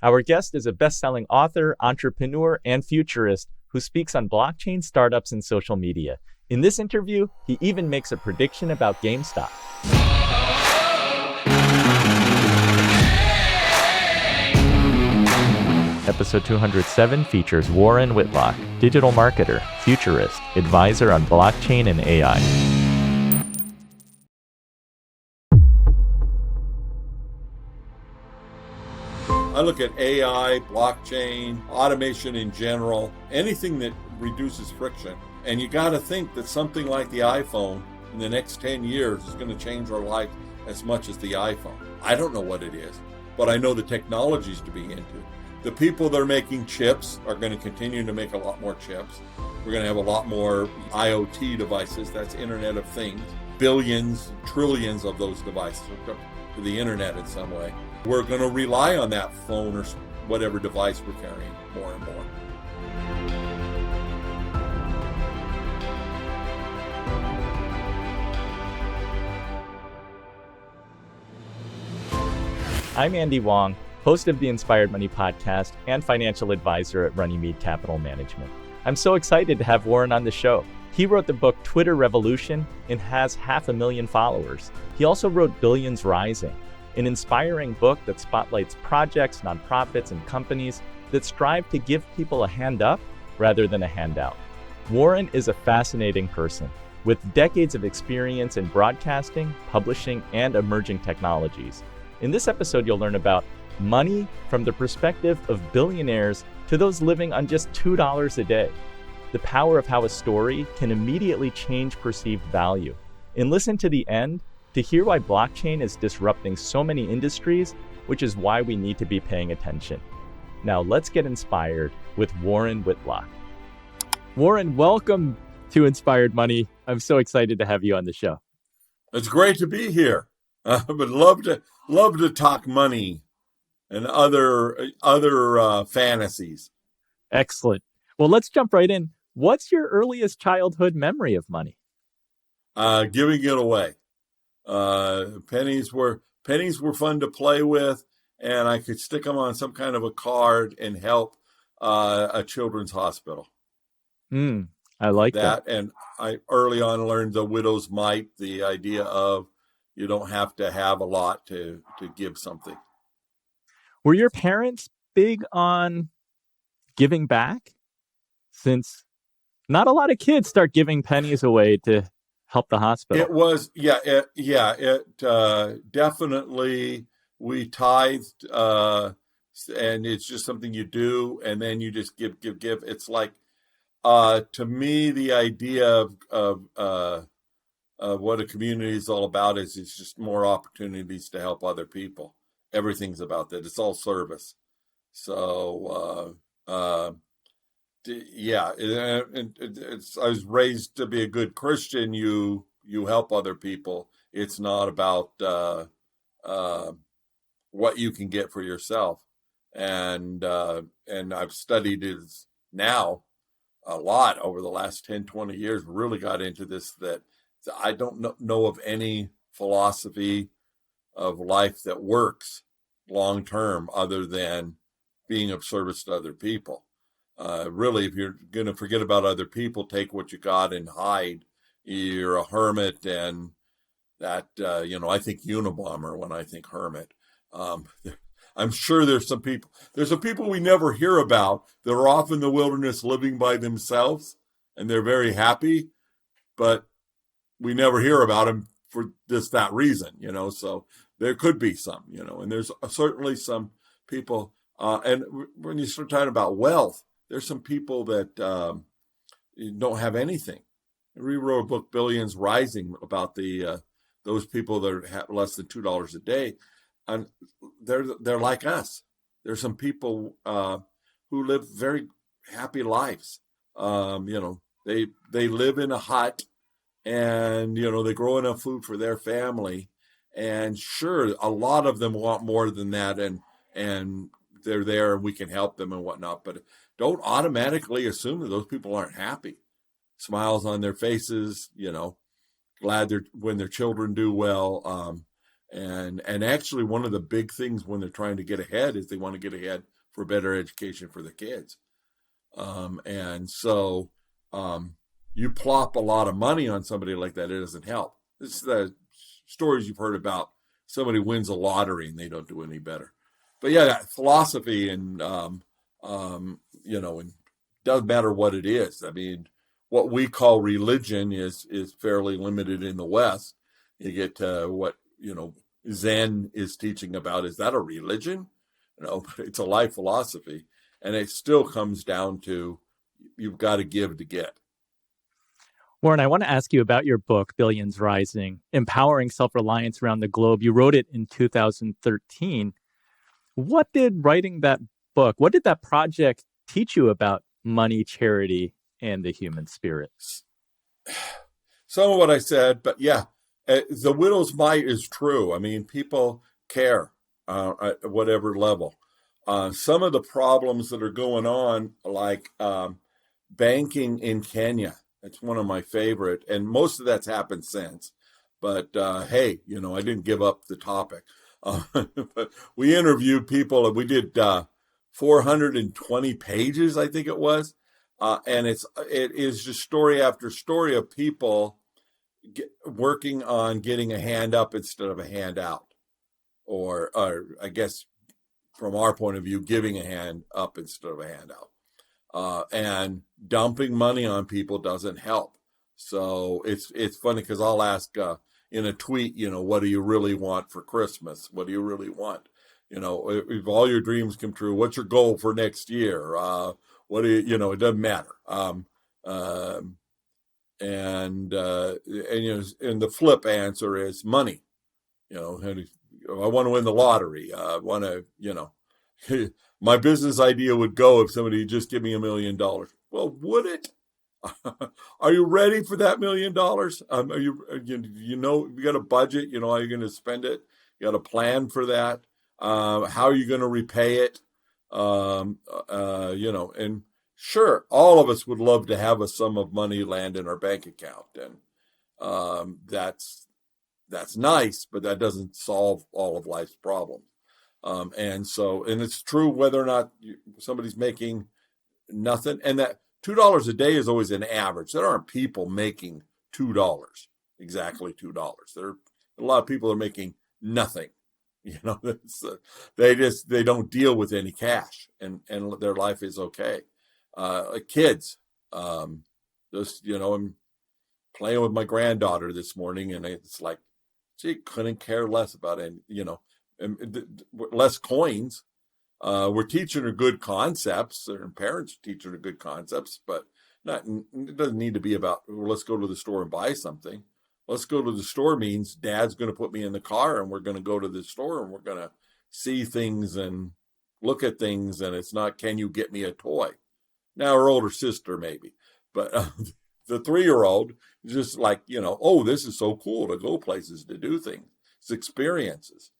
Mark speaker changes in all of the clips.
Speaker 1: Our guest is a best-selling author, entrepreneur, and futurist who speaks on blockchain, startups, and social media. In this interview, he even makes a prediction about GameStop. Episode 207 features Warren Whitlock, digital marketer, futurist, advisor on blockchain and AI.
Speaker 2: I look at AI, blockchain, automation in general, anything that reduces friction. And you got to think that something like the iPhone in the next 10 years is going to change our life as much as the iPhone. I don't know what it is, but I know the technologies to be into. The people that are making chips are going to continue to make a lot more chips. We're going to have a lot more IoT devices, that's Internet of Things. Billions, trillions of those devices are to the internet in some way. We're going to rely on that phone or whatever device we're carrying more and more.
Speaker 1: I'm Andy Wong, host of the Inspired Money podcast and financial advisor at Runnymede Capital Management. I'm so excited to have Warren on the show. He wrote the book Twitter Revolution and has 500,000 followers. He also wrote Billions Rising, an inspiring book that spotlights projects, nonprofits, and companies that strive to give people a hand up rather than a handout. Warren is a fascinating person with decades of experience in broadcasting, publishing, and emerging technologies. In this episode, you'll learn about money from the perspective of billionaires to those living on just $2 a day, the power of how a story can immediately change perceived value, and listen to the end to hear why blockchain is disrupting so many industries, which is why we need to be paying attention. Now let's get inspired with Warren Whitlock. Warren, welcome to Inspired Money. I'm so excited to have you on the show.
Speaker 2: It's great to be here. I would love to talk money and other fantasies.
Speaker 1: Excellent. Well, let's jump right in. What's your earliest childhood memory of money?
Speaker 2: Giving it away. Pennies were fun to play with, and I could stick them on some kind of a card and help a children's hospital.
Speaker 1: I like that.
Speaker 2: And I early on learned the widow's mite, the idea of you don't have to have a lot to give something.
Speaker 1: Were your parents big on giving back? Since not a lot of kids start giving pennies away to help the hospital.
Speaker 2: It was, definitely, we tithed, and it's just something you do, and then you just give. It's like, to me, the idea of what a community is all about is it's just more opportunities to help other people. Everything's about that. It's all service. So, I was raised to be a good Christian. You help other people. It's not about what you can get for yourself. And I've studied it now a lot over the last 10, 20 years. Really got into this, that I don't know of any philosophy of life that works long term other than being of service to other people. Really, if you're going to forget about other people, take what you got and hide. You're a hermit, and that, I think Unabomber when I think hermit. I'm sure there's some people we never hear about that are off in the wilderness living by themselves, and they're very happy, but we never hear about them for just that reason, so there could be some, and there's certainly some people, and when you start talking about wealth, there's some people that don't have anything. I rewrote a book, Billions Rising, about those people that have less than $2 a day, and they're like us. There's some people who live very happy lives. They live in a hut, and they grow enough food for their family. And sure, a lot of them want more than that, and they're there, and we can help them and whatnot. But don't automatically assume that those people aren't happy. Smiles on their faces, glad when their children do well. And actually, one of the big things when they're trying to get ahead is they want to get ahead for better education for the kids. And so you plop a lot of money on somebody like that, it doesn't help. This is the stories you've heard about. Somebody wins a lottery and they don't do any better. But yeah, that philosophy and and doesn't matter what it is. I mean, what we call religion is fairly limited in the West. You get what Zen is teaching about. Is that a religion? But it's a life philosophy, and it still comes down to you've got to give to get.
Speaker 1: Warren, I want to ask you about your book, Billions Rising, Empowering Self-Reliance Around the Globe. You wrote it in 2013. What did writing that book, what did that project teach you about money, charity, and the human spirit?
Speaker 2: Some of what I said, but yeah, the widow's mite is true. I mean, people care at whatever level. Some of the problems that are going on, like banking in Kenya, it's one of my favorite, and most of that's happened since. But hey, I didn't give up the topic. But we interviewed people, and we did 420 pages, I think it was, and it is just story after story of people working on getting a hand up instead of a hand out, or I guess from our point of view, giving a hand up instead of a handout. And dumping money on people doesn't help. So it's funny because I'll ask in a tweet, what do you really want for Christmas? What do you really want? If all your dreams come true, what's your goal for next year? What do you, it doesn't matter. And the flip answer is money. I want to win the lottery. I want to, my business idea would go if somebody would just give me $1 million. Well, would it? Are you ready for that $1 million? Are you got a budget, how you're going to spend it. You got a plan for that. How are you going to repay it? And sure, all of us would love to have a sum of money land in our bank account. And that's nice, but that doesn't solve all of life's problems. And it's true whether or not somebody's making nothing. And that $2 a day is always an average. There aren't people making $2, exactly $2. There are a lot of people are making nothing. They don't deal with any cash, and their life is okay. Kids, I'm playing with my granddaughter this morning, and it's like she couldn't care less about it. Less coins. We're teaching her good concepts, or parents are teaching her good concepts, but it doesn't need to be about, well, let's go to the store and buy something. Let's go to the store means Dad's going to put me in the car and we're going to go to the store and we're going to see things and look at things. And it's not, can you get me a toy? Now her older sister maybe, but the 3-year-old is just like, oh, this is so cool to go places, to do things. It's experiences.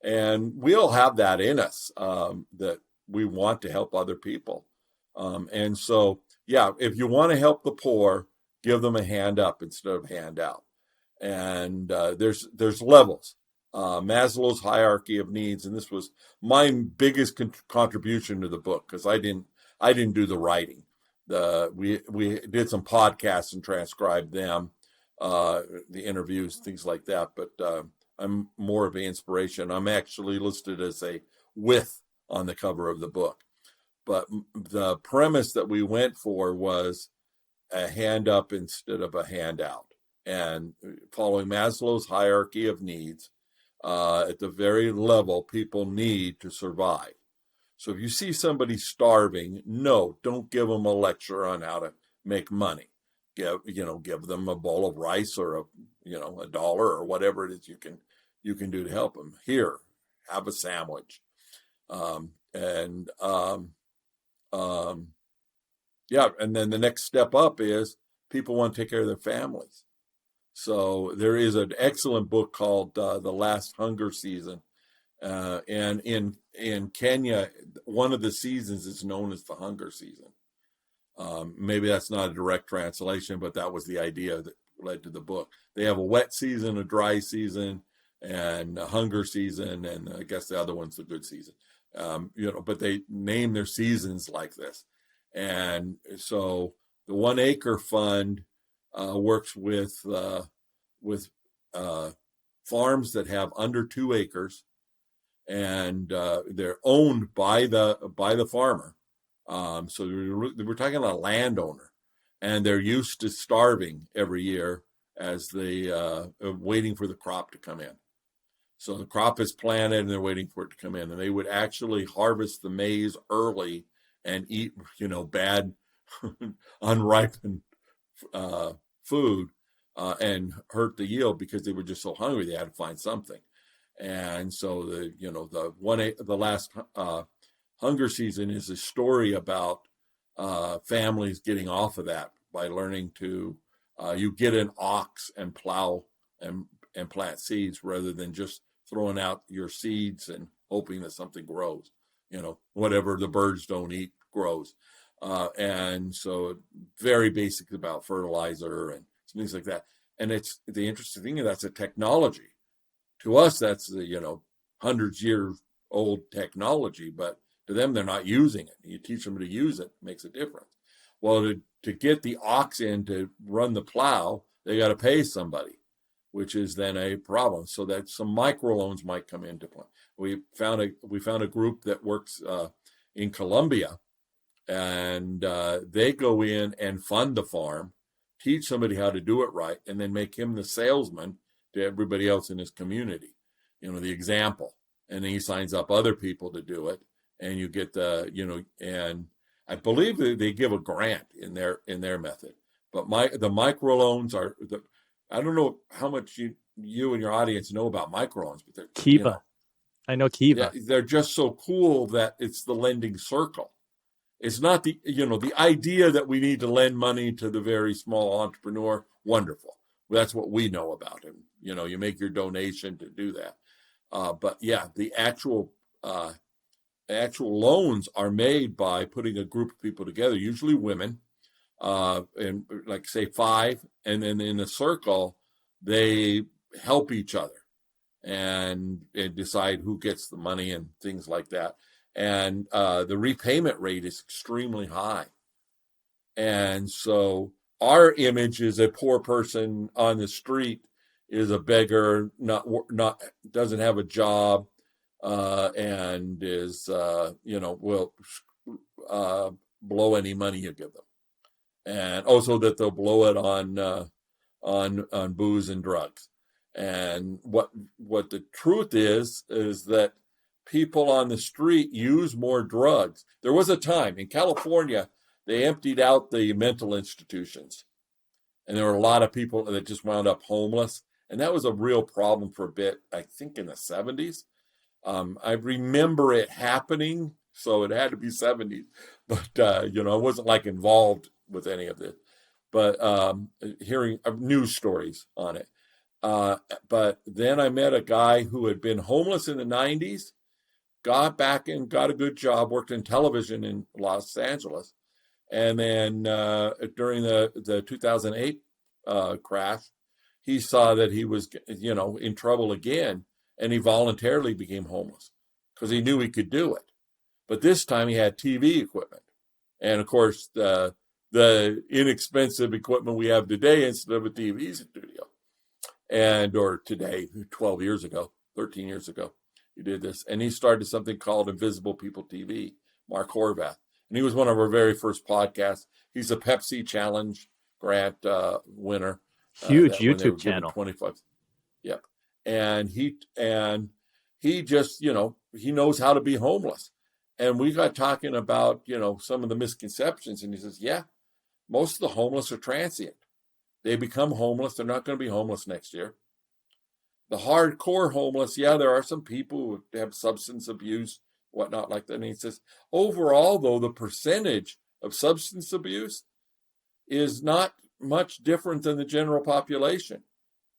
Speaker 2: And we all have that in us, that we want to help other people. And so, yeah, if you want to help the poor, give them a hand up instead of hand out. And there's levels. Maslow's hierarchy of needs, and this was my biggest contribution to the book because I didn't do the writing. We did some podcasts and transcribed them, the interviews, things like that. But I'm more of an inspiration. I'm actually listed as a with on the cover of the book. But the premise that we went for was a hand up instead of a handout. And following Maslow's hierarchy of needs, at the very level people need to survive. So if you see somebody starving, no, don't give them a lecture on how to make money. Give them a bowl of rice or $1 or whatever it is you can do to help them. Here, have a sandwich. And then the next step up is people want to take care of their families. So there is an excellent book called The Last Hunger Season. And in Kenya, one of the seasons is known as the hunger season. Maybe that's not a direct translation, but that was the idea that led to the book. They have a wet season, a dry season, and hunger season, and I guess the other one's the good season. But they name their seasons like this. And so the One Acre Fund works with farms that have under 2 acres, and they're owned by the farmer. So we're talking about a landowner, and they're used to starving every year as they waiting for the crop to come in. So the crop is planted and they're waiting for it to come in, and they would actually harvest the maize early and eat, bad, unripened food and hurt the yield because they were just so hungry they had to find something. And so the last hunger season is a story about families getting off of that by learning to you get an ox and plow and plant seeds rather than just throwing out your seeds and hoping that something grows. Whatever the birds don't eat grows. And so very basic about fertilizer and things like that. And it's the interesting thing, that's a technology. To us, that's the, hundreds years old technology, but to them, they're not using it. You teach them to use it, makes a difference. Well, to get the ox in to run the plow, they got to pay somebody, which is then a problem. So that some microloans might come into play. We found a group that works in Colombia, and they go in and fund the farm, teach somebody how to do it right, and then make him the salesman to everybody else in his community. The example, and then he signs up other people to do it, and you get and I believe they give a grant in their method. But the microloans are I don't know how much you and your audience know about microloans, but they're
Speaker 1: Kiva. I know Kiva.
Speaker 2: Yeah, they're just so cool that it's the lending circle. It's not the idea that we need to lend money to the very small entrepreneur. Wonderful. That's what we know about him. You make your donation to do that. But yeah, the actual loans are made by putting a group of people together, usually women, and like say 5, and then in a circle, they help each other and decide who gets the money and things like that. And the repayment rate is extremely high. And so our image is a poor person on the street is a beggar, not doesn't have a job, and is will blow any money you give them, and also that they'll blow it on booze and drugs. And what the truth is that people on the street use more drugs. There was a time in California they emptied out the mental institutions, and there were a lot of people that just wound up homeless. And that was a real problem for a bit, I think in the 70s. I remember it happening, so it had to be 70s. But, I wasn't like involved with any of this. But hearing news stories on it. But then I met a guy who had been homeless in the 90s, got back and got a good job, worked in television in Los Angeles. And then during the 2008 crash, he saw that he was, in trouble again, and he voluntarily became homeless because he knew he could do it. But this time he had TV equipment. And of course, the inexpensive equipment we have today instead of a TV studio. Or today, 12 years ago, 13 years ago, he did this. And he started something called Invisible People TV, Mark Horvath. And he was one of our very first podcasts. He's a Pepsi Challenge grant winner.
Speaker 1: Huge YouTube channel.
Speaker 2: 25. Yep. And he just, he knows how to be homeless. And we got talking about, some of the misconceptions. And he says, yeah, most of the homeless are transient. They become homeless. They're not going to be homeless next year. The hardcore homeless, yeah, there are some people who have substance abuse, whatnot like that. And he says, overall, though, the percentage of substance abuse is not much different than the general population.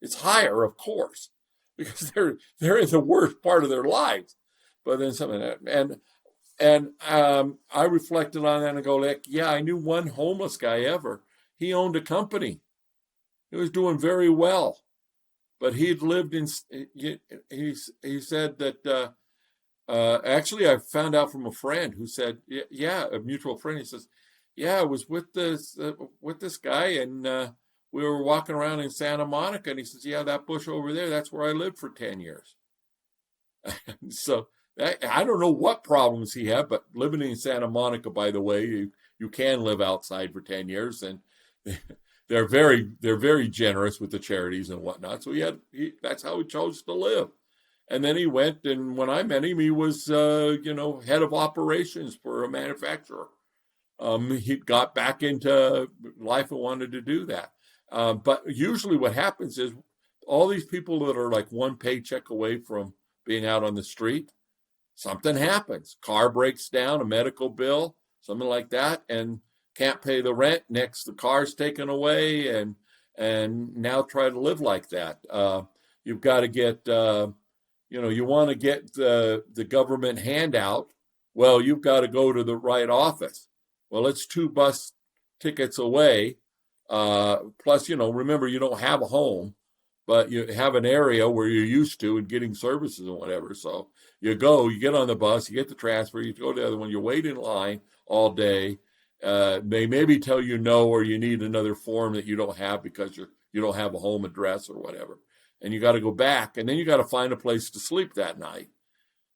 Speaker 2: It's higher, of course, because they're in the worst part of their lives. But then some of that, and I reflected on that and go like, yeah, I knew one homeless guy ever. He owned a company. He was doing very well. but he'd lived in. He said that actually I found out from a friend who said, yeah, a mutual friend. He says, yeah, I was with this guy, and we were walking around in Santa Monica, and he says, yeah, that bush over there, that's where I lived for 10 years. So I don't know what problems he had, but living in Santa Monica, by the way, you can live outside for 10 years, and they're very generous with the charities and whatnot. So that's how he chose to live. And then he went, and when I met him, he was head of operations for a manufacturer. He got back into life and wanted to do that. But usually what happens is all these people that are like one paycheck away from being out on the street, something happens. Car breaks down, a medical bill, something like that, and can't pay the rent. Next, the car's taken away, and now try to live like that. You've got to get, you want to get the government handout. Well, you've got to go to the right office. Well, it's 2 bus tickets away. Plus, remember, you don't have a home, but you have an area where you're used to and getting services and whatever. So you get on the bus, you get the transfer, you go to the other one, you wait in line all day. They maybe tell you no, or you need another form that you don't have because you don't have a home address or whatever. And you got to go back, and then you got to find a place to sleep that night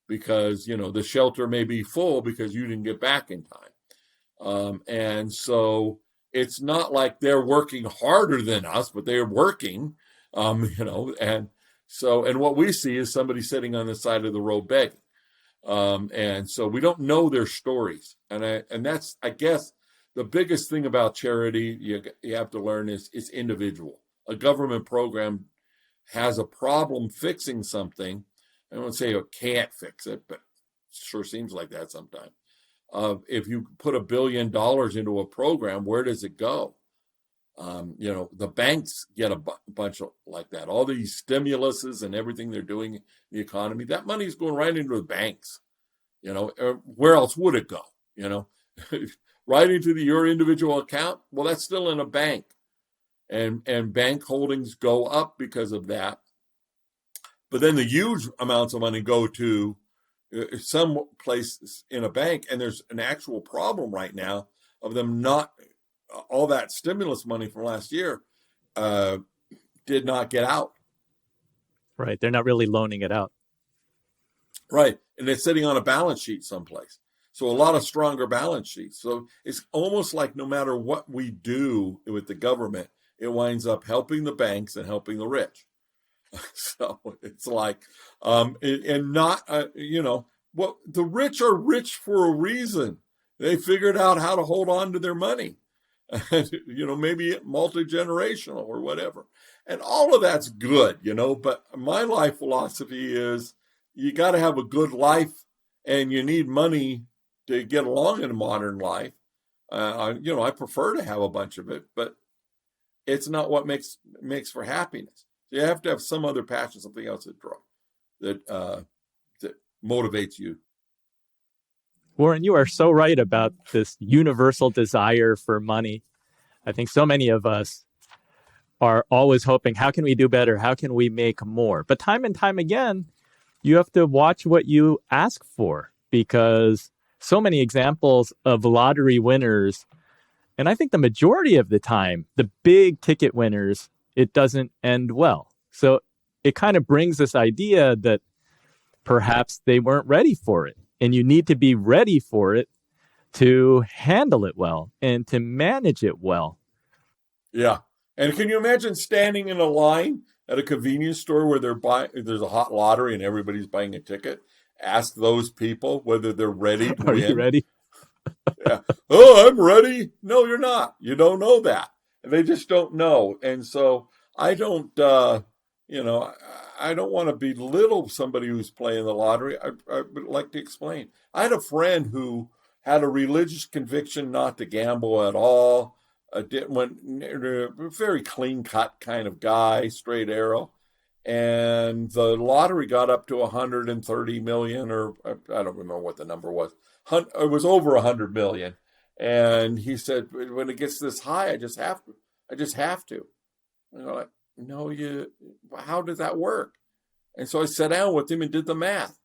Speaker 2: because, the shelter may be full because you didn't get back in time. And so it's not like they're working harder than us, but they're working, and what we see is somebody sitting on the side of the road begging. And so we don't know their stories. And that's, I guess, the biggest thing about charity you have to learn is it's individual. A government program has a problem fixing something. I won't say it can't fix it, but it sure seems like that sometimes. If you put $1 billion into a program, where does it go? The banks get a bunch of like that. All these stimuluses and everything they're doing in the economy, that money is going right into the banks. Where else would it go? Right into your individual account. Well, that's still in a bank, and bank holdings go up because of that. But then the huge amounts of money go to some place in a bank, and there's an actual problem right now of them not, all that stimulus money from last year did not get out.
Speaker 1: Right. They're not really loaning it out.
Speaker 2: Right. And it's sitting on a balance sheet someplace. So a lot of stronger balance sheets. So it's almost like no matter what we do with the government, it winds up helping the banks and helping the rich. So it's like, and not, the rich are rich for a reason. They figured out how to hold on to their money, maybe multi-generational or whatever. And all of that's good, but my life philosophy is you got to have a good life, and you need money to get along in a modern life. I prefer to have a bunch of it, but it's not what makes for happiness. You have to have some other passion, something else that motivates you.
Speaker 1: Warren, you are so right about this universal desire for money. I think so many of us are always hoping, how can we do better? How can we make more? But time and time again, you have to watch what you ask for, because so many examples of lottery winners, and I think the majority of the time, the big ticket winners, it doesn't end well. So it kind of brings this idea that perhaps they weren't ready for it. And you need to be ready for it to handle it well and to manage it well.
Speaker 2: Yeah. And can you imagine standing in a line at a convenience store where there's a hot lottery and everybody's buying a ticket? Ask those people whether they're ready to
Speaker 1: Are
Speaker 2: win.
Speaker 1: You ready?
Speaker 2: Yeah. Oh, I'm ready. No, you're not. You don't know that. And they just don't know. And so I don't, I don't want to belittle somebody who's playing the lottery. I would like to explain. I had a friend who had a religious conviction not to gamble at all. Went very clean cut kind of guy, straight arrow. And the lottery got up to 130 million, or I don't remember what the number was. It was over 100 million. And he said, when it gets this high, I just have to. no, how does that work? And so I sat down with him and did the math.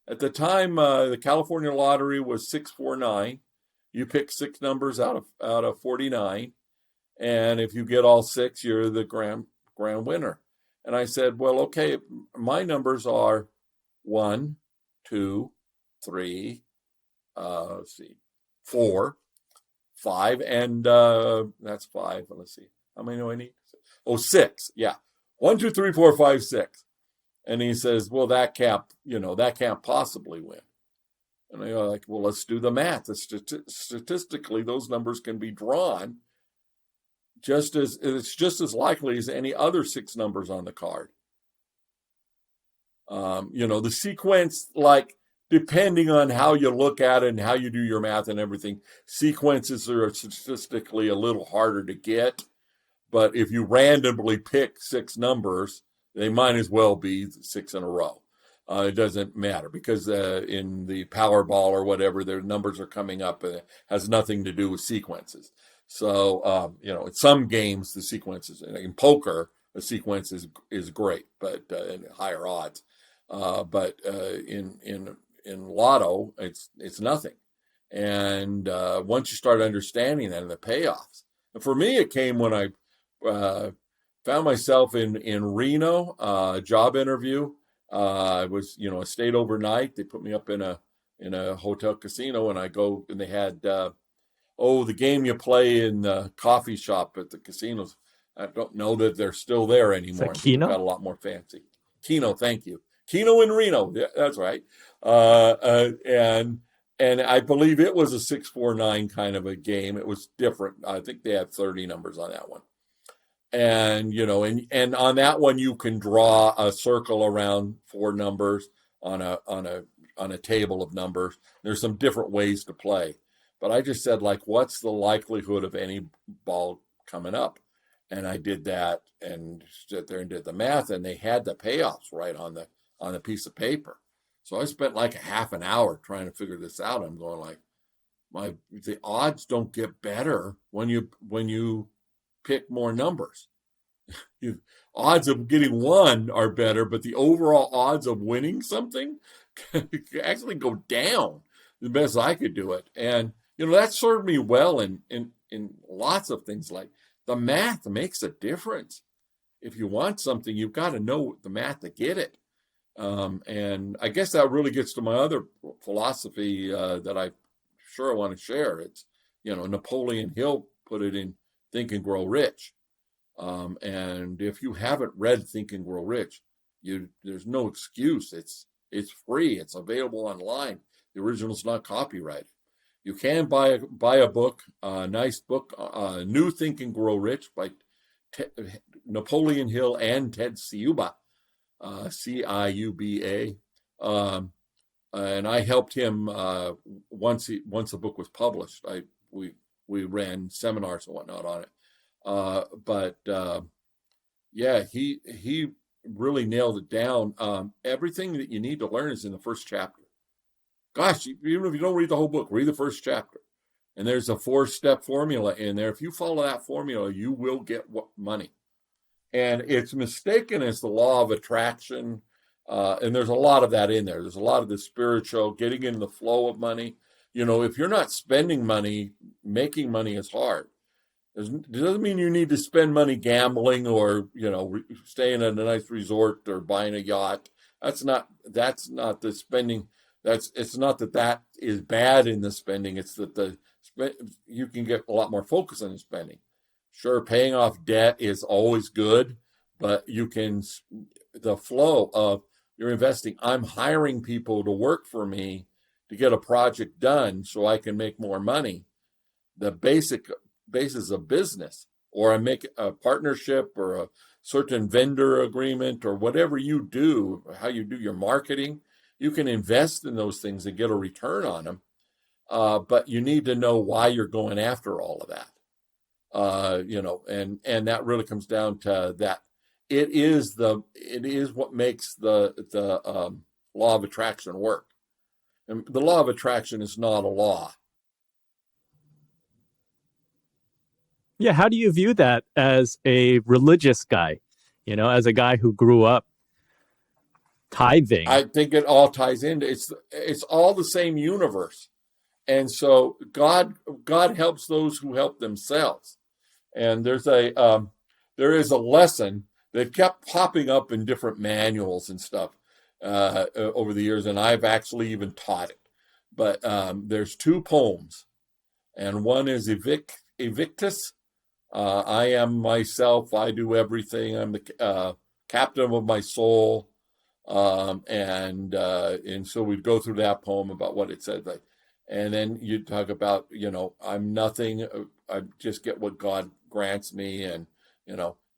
Speaker 2: At the time, the California lottery was 649. You pick 6 numbers out of 49, and if you get all 6, you're the grand winner. And I said, well, okay, my numbers are 1, 2, 3, 4, 5, and that's 5. Let's see, how many do I need? Oh, 6. Yeah, 1, 2, 3, 4, 5, 6. And he says, well, that can't possibly win. And I go like, well, let's do the math. Statistically, those numbers can be drawn it's just as likely as any other 6 numbers on the card. The sequence, like, depending on how you look at it and how you do your math and everything, sequences are statistically a little harder to get. But if you randomly pick 6 numbers, they might as well be 6 in a row. It doesn't matter because in the Powerball or whatever, their numbers are coming up and it has nothing to do with sequences. So, in some games, the sequences, in poker, the sequence is great, but in higher odds. But in lotto, it's nothing. And once you start understanding that and the payoffs, and for me, it came when I found myself in Reno, a job interview. I was, I stayed overnight. They put me up in a hotel casino, and I go, and they had the game you play in the coffee shop at the casinos. I don't know that they're still there anymore.
Speaker 1: Keno?
Speaker 2: Got a lot more fancy. Keno, thank you. Keno in Reno. Yeah, that's right. And I believe it was a 649 kind of a game. It was different. I think they had 30 numbers on that one. And, and on that one, you can draw a circle around 4 numbers on a table of numbers. There's some different ways to play. But I just said, like, what's the likelihood of any ball coming up? And I did that and sat there and did the math, and they had the payoffs right on the piece of paper. So I spent like a half an hour trying to figure this out. I'm going like, the odds don't get better when you pick more numbers. Odds of getting 1 are better, but the overall odds of winning something actually go down the best I could do it. And, that served me well in lots of things. Like, the math makes a difference. If you want something, you've got to know the math to get it. And I guess that really gets to my other philosophy that I sure want to share. It's, Napoleon Hill put it in Think and Grow Rich. And if you haven't read Think and Grow Rich, there's no excuse. It's free. It's available online. The original's not copyrighted. You can buy a book, a nice book, New Think and Grow Rich by Napoleon Hill and Ted Ciuba, Ciuba. And I helped him once the book was published. We ran seminars and whatnot on it. He really nailed it down. Everything that you need to learn is in the first chapter. Gosh, even if you don't read the whole book, read the first chapter. And there's a 4-step formula in there. If you follow that formula, you will get money. And it's mistaken as the law of attraction. And there's a lot of that in there. There's a lot of the spiritual, getting in the flow of money. If you're not spending money, making money is hard. It doesn't mean you need to spend money gambling or, staying at a nice resort or buying a yacht. That's not the spending. It's not that is bad in the spending. It's that you can get a lot more focus on the spending. Sure, paying off debt is always good, but the flow of you're investing. I'm hiring people to work for me to get a project done so I can make more money. The basic basis of business, or I make a partnership or a certain vendor agreement or whatever you do, how you do your marketing. You can invest in those things and get a return on them, but you need to know why you're going after all of that. And that really comes down to that. It is what makes the law of attraction work. And the law of attraction is not a law.
Speaker 1: Yeah, how do you view that as a religious guy? As a guy who grew up tithing.
Speaker 2: I think it all ties into it's all the same universe. And so God helps those who help themselves. And there is a lesson that kept popping up in different manuals and stuff over the years, and I've actually even taught it. But there's two poems, and one is Evictus. I am myself. I do everything. I'm the captain of my soul. And so we'd go through that poem about what it said. And then you talk about, I'm nothing. I just get what God grants me. And,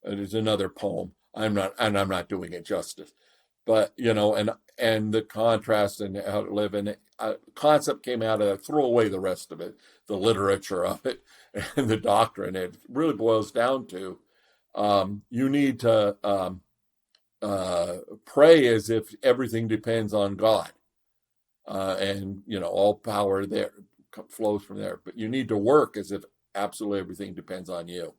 Speaker 2: there's another poem. I'm not doing it justice, but, and the contrast and how to live. And a concept came out of that. Throw away the rest of it, the literature of it and the doctrine. It really boils down to, you need to, pray as if everything depends on God. And, all power there flows from there. But you need to work as if absolutely everything depends on you.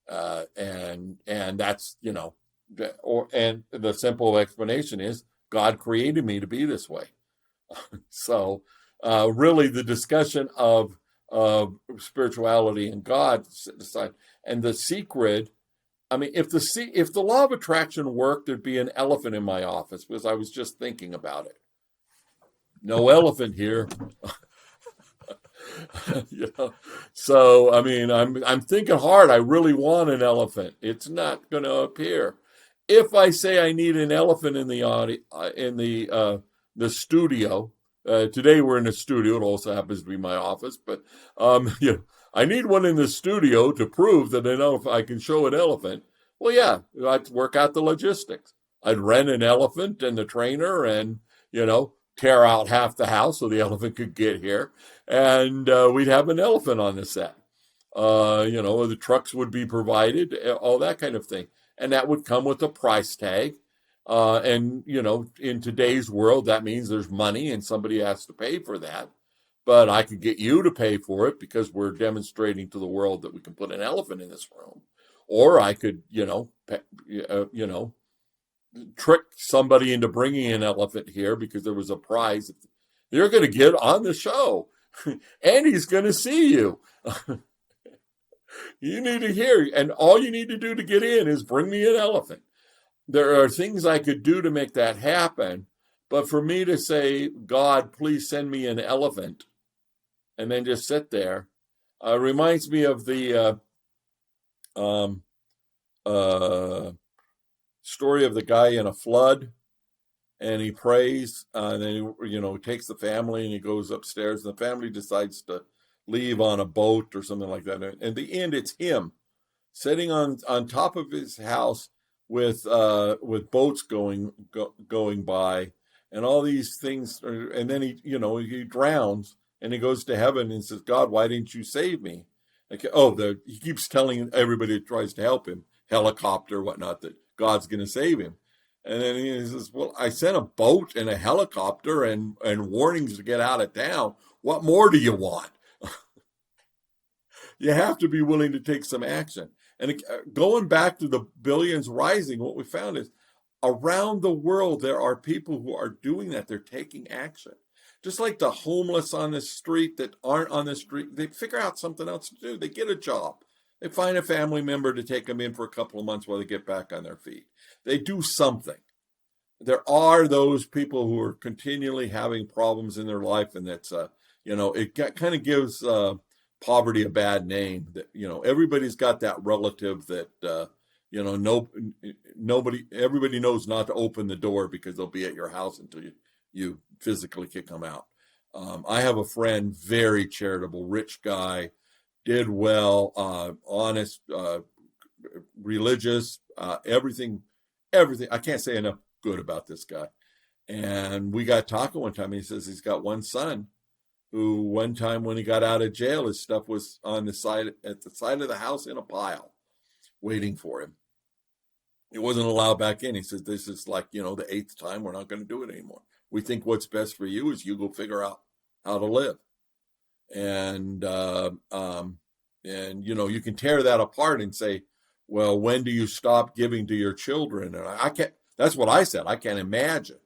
Speaker 2: And that's, and the simple explanation is God created me to be this way. So really the discussion of spirituality and God aside, and the secret. I mean, if the law of attraction worked, there'd be an elephant in my office, because I was just thinking about it. No elephant here. So I mean, I'm thinking hard. I really want an elephant. It's not going to appear. If I say I need an elephant in the studio, today we're in a studio. It also happens to be my office, but I need one in the studio to prove that I know if I can show an elephant. Well, yeah, I'd work out the logistics. I'd rent an elephant and the trainer, and tear out half the house so the elephant could get here, and we'd have an elephant on the set. The trucks would be provided, all that kind of thing, and that would come with a price tag. And in today's world, that means there's money and somebody has to pay for that. But I could get you to pay for it because we're demonstrating to the world that we can put an elephant in this room. Or I could, trick somebody into bringing an elephant here because there was a prize. You're going to get on the show and he's going to see you. You need to hear, and all you need to do to get in is bring me an elephant. There are things I could do to make that happen. But for me to say, God, please send me an elephant, and then just sit there, reminds me of the story of the guy in a flood, and he prays, and then he takes the family and he goes upstairs, and the family decides to leave on a boat or something like that. And in the end, it's him sitting on top of his house with boats going by, and all these things, and then he drowns, and he goes to heaven and says, God, why didn't you save me? He keeps telling everybody that tries to help him, helicopter, whatnot, that God's going to save him. And then he says, well, I sent a boat and a helicopter and warnings to get out of town. What more do you want? You have to be willing to take some action. And going back to the billions rising, what we found is around the world, there are people who are doing that. They're taking action. Just like the homeless on the street that aren't on the street, they figure out something else to do. They get a job. They find a family member to take them in for a couple of months while they get back on their feet. They do something. There are those people who are continually having problems in their life, and that's, it kind of gives poverty a bad name. That everybody's got that relative that everybody knows not to open the door because they'll be at your house until you physically kick them out. I have a friend, very charitable, rich guy, did well, honest, religious, everything. I can't say enough good about this guy. And we got talking one time. He says he's got one son who one time when he got out of jail, his stuff was at the side of the house in a pile waiting for him. He wasn't allowed back in. He says, this is like, the eighth time. We're not going to do it anymore. We think what's best for you is you go figure out how to live. And you can tear that apart and say, Well, when do you stop giving to your children? And I can't, that's what I said. I can't imagine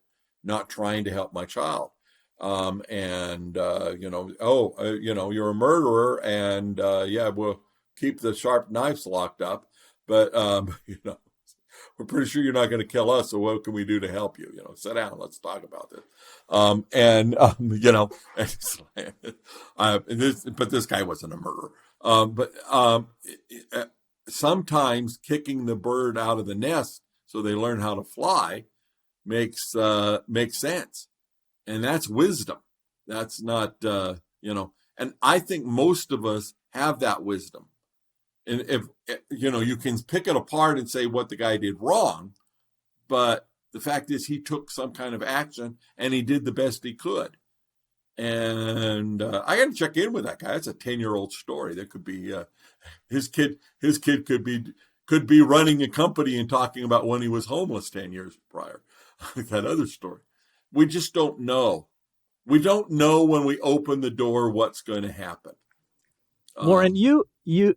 Speaker 2: not trying to help my child. You're a murderer, and yeah, we'll keep the sharp knives locked up, but we're pretty sure you're not going to kill us. So what can we do to help you? Sit down, let's talk about this. But this guy wasn't a murderer. Sometimes kicking the bird out of the nest so they learn how to fly makes sense. And that's wisdom. That's not, and I think most of us have that wisdom. And if, you can pick it apart and say what the guy did wrong, but the fact is he took some kind of action and he did the best he could. And I got to check in with that guy. It's a 10-year-old story. That could be his kid could be running a company and talking about when he was homeless 10 years prior. That other story. We just don't know. We don't know when we open the door what's going to happen.
Speaker 1: Warren, you kind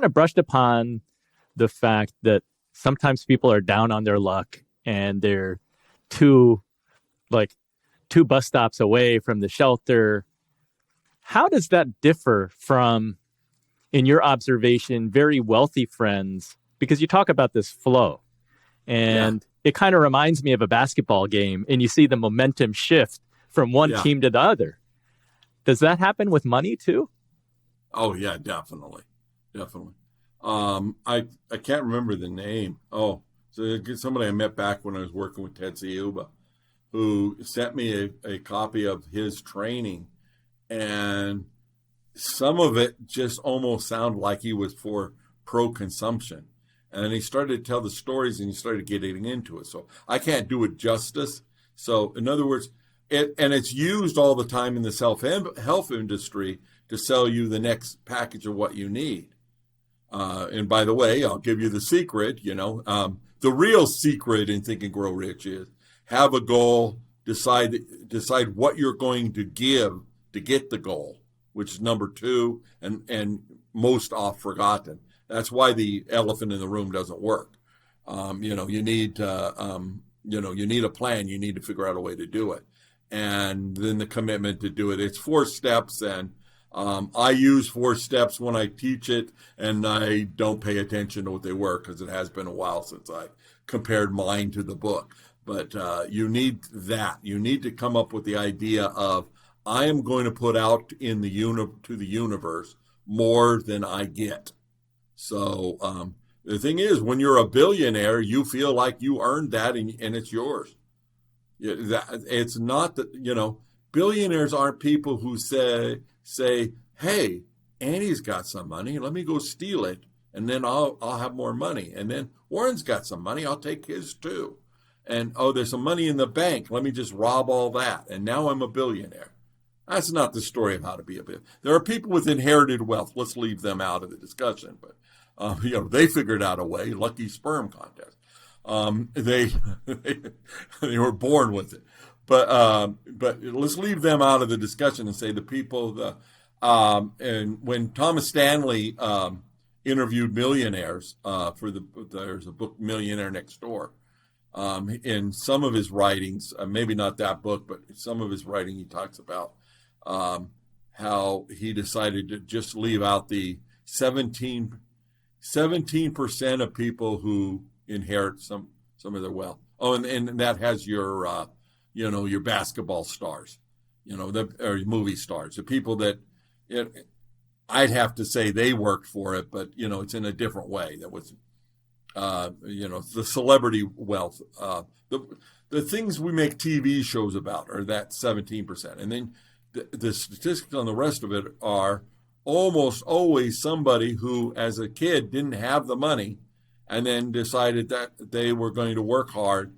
Speaker 1: of brushed upon the fact that sometimes people are down on their luck and they're two bus stops away from the shelter. How does that differ from, in your observation, very wealthy friends? Because you talk about this flow, and it kind of reminds me of a basketball game, and you see the momentum shift from one team to the other. Does that happen with money too?
Speaker 2: Oh yeah, definitely. I can't remember the name. Oh, so somebody I met back when I was working with Ted Siuba, who sent me a copy of his training, and some of it just almost sounded like he was for pro-consumption. And then he started to tell the stories and he started getting into it. So I can't do it justice. So in other words, it's used all the time in the self-help industry to sell you the next package of what you need. And by the way, I'll give you the secret, the real secret in Think and Grow Rich is have a goal, decide what you're going to give to get the goal, which is number 2 and most oft forgotten. That's why the elephant in the room doesn't work. You need a plan. You need to figure out a way to do it. And then the commitment to do it. It's 4 steps, and I use 4 steps when I teach it, and I don't pay attention to what they were because it has been a while since I compared mine to the book. But you need that. You need to come up with the idea of, I am going to put out to the universe more than I get. So the thing is, when you're a billionaire, you feel like you earned that and it's yours. It's not that, billionaires aren't people who say, hey, Annie's got some money, let me go steal it, and then I'll have more money. And then Warren's got some money, I'll take his too. And, there's some money in the bank, let me just rob all that, and now I'm a billionaire. That's not the story of how to be a billionaire. There are people with inherited wealth. Let's leave them out of the discussion. But, they figured out a way, lucky sperm contest. They were born with it. But let's leave them out of the discussion and say the people, and when Thomas Stanley interviewed millionaires there's a book, Millionaire Next Door. In some of his writings, maybe not that book, but some of his writing, he talks about how he decided to just leave out the 17% of people who inherit some of their wealth. Oh, and that has your your basketball stars, or movie stars, the people that I'd have to say they worked for it, but it's in a different way. That was the celebrity wealth, the things we make TV shows about are that 17%. And then the statistics on the rest of it are almost always somebody who, as a kid, didn't have the money and then decided that they were going to work hard.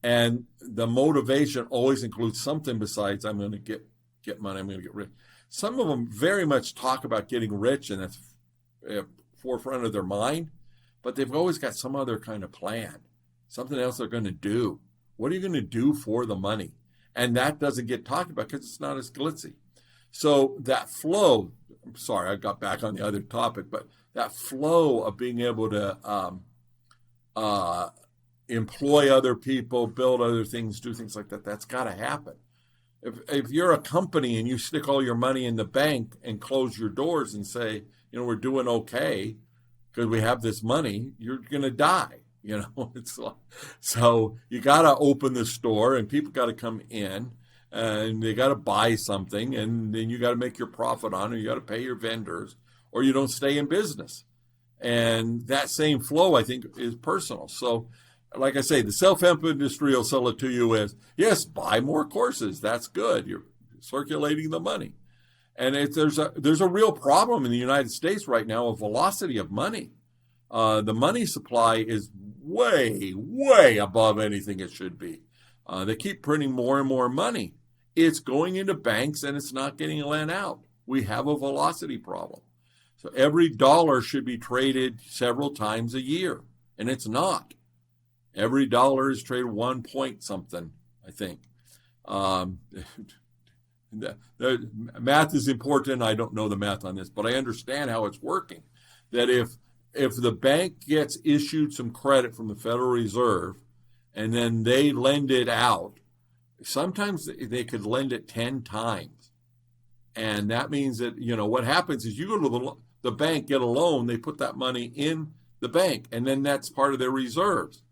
Speaker 2: And the motivation always includes something besides, I'm going to get money, I'm going to get rich. Some of them very much talk about getting rich, and that's forefront of their mind. But they've always got some other kind of plan, something else they're going to do. What are you going to do for the money? And that doesn't get talked about because it's not as glitzy. So that flow, I'm sorry, I got back on the other topic, but that flow of being able to employ other people, build other things, do things like that, that's got to happen. If you're a company and you stick all your money in the bank and close your doors and say, we're doing okay because we have this money, you're going to die. It's like, so you got to open the store and people got to come in and they got to buy something, and then you got to make your profit on it. You got to pay your vendors or you don't stay in business. And that same flow, I think, is personal. So like I say, the self-help industry will sell it to you as, yes, buy more courses. That's good. You're circulating the money. And there's a real problem in the United States right now of velocity of money. The money supply is way, way above anything it should be. They keep printing more and more money. It's going into banks and it's not getting lent out. We have a velocity problem. So every dollar should be traded several times a year, and it's not. Every dollar is traded 1 point something, I think. The math is important. I don't know the math on this, but I understand how it's working. That if the bank gets issued some credit from the Federal Reserve and then they lend it out, sometimes they could lend it 10 times. And that means that, what happens is you go to the bank, get a loan, they put that money in the bank, and then that's part of their reserves.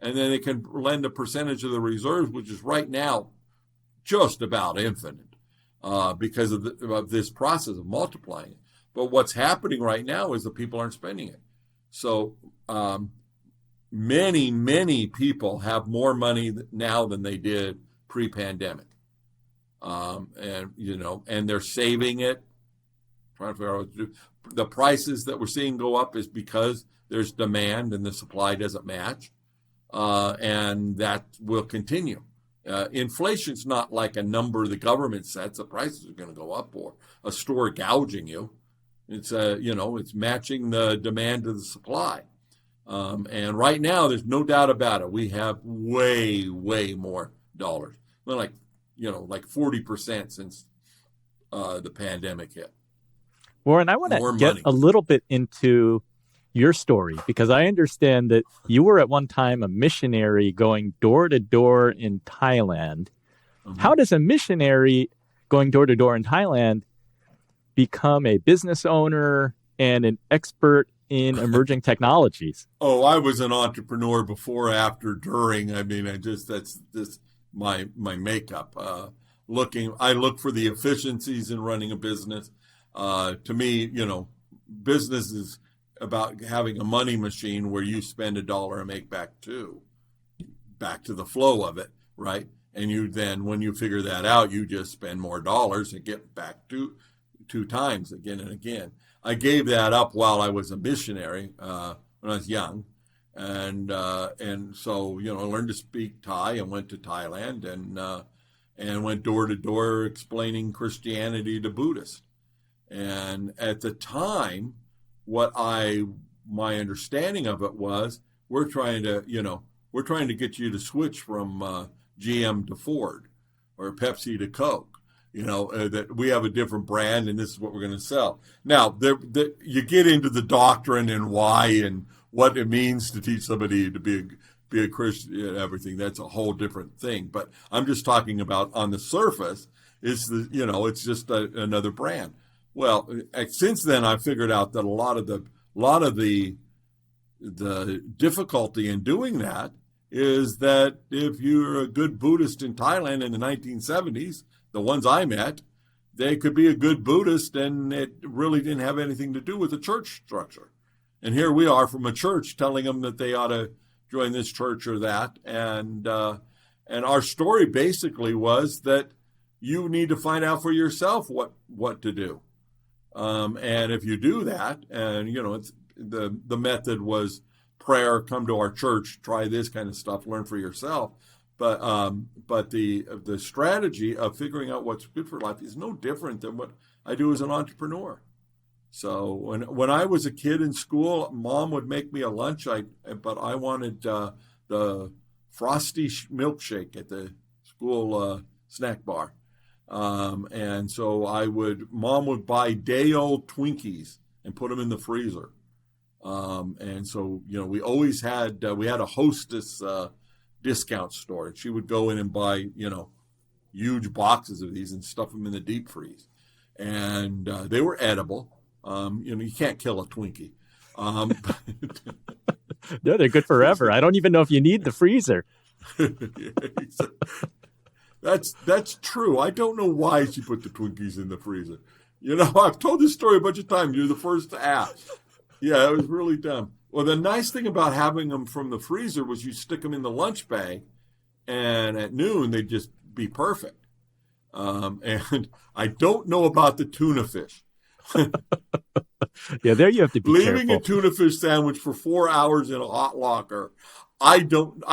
Speaker 2: And then they can lend a percentage of the reserves, which is right now just about infinite because of this process of multiplying it. But what's happening right now is the people aren't spending it. So many, many people have more money now than they did pre-pandemic. And they're saving it, trying to figure out what to do. The prices that we're seeing go up is because there's demand and the supply doesn't match. And that will continue. Inflation's not like a number the government sets. The prices are going to go up, or a store gouging you. It's it's matching the demand to the supply. And right now, there's no doubt about it. We have way, way more dollars. Well, like 40% since the pandemic hit.
Speaker 1: Warren, I want to get a little bit into your story, because I understand that you were at one time a missionary going door to door in Thailand. Mm-hmm. How does a missionary going door to door in Thailand become a business owner and an expert in emerging technologies?
Speaker 2: Oh, I was an entrepreneur before, after, during. I mean, that's my makeup. I look for the efficiencies in running a business. To me, business is about having a money machine where you spend $1 and make back $2, back to the flow of it, right? And you then, when you figure that out, you just spend more dollars and get back two times again and again. I gave that up while I was a missionary when I was young, and so I learned to speak Thai and went to Thailand and went door to door explaining Christianity to Buddhists. And at the time, my understanding of it was, we're trying to get you to switch from GM to Ford or Pepsi to Coke, that we have a different brand and this is what we're going to sell. Now, you get into the doctrine and why and what it means to teach somebody to be a Christian and everything. That's a whole different thing. But I'm just talking about on the surface, it's just another brand. Well, since then, I figured out that a lot of the difficulty in doing that is that if you're a good Buddhist in Thailand in the 1970s, the ones I met, they could be a good Buddhist, and it really didn't have anything to do with the church structure. And here we are from a church telling them that they ought to join this church or that. And our story basically was that you need to find out for yourself what to do. And if you do that, and it's the method was prayer, come to our church, try this kind of stuff, learn for yourself. But the strategy of figuring out what's good for life is no different than what I do as an entrepreneur. So when I was a kid in school, Mom would make me a lunch, but I wanted the frosty milkshake at the school snack bar. And so Mom would buy day-old Twinkies and put them in the freezer. And so, we always had, we had a hostess discount store. She would go in and buy, huge boxes of these and stuff them in the deep freeze. And they were edible. You can't kill a Twinkie.
Speaker 1: No, they're good forever. I don't even know if you need the freezer.
Speaker 2: That's true. I don't know why she put the Twinkies in the freezer. I've told this story a bunch of times. You're the first to ask. Yeah, it was really dumb. Well, the nice thing about having them from the freezer was you stick them in the lunch bag, and at noon they'd just be perfect. And I don't know about the tuna fish.
Speaker 1: Yeah, there you have to be
Speaker 2: Leaving
Speaker 1: careful.
Speaker 2: a tuna fish sandwich for 4 hours in a hot locker. I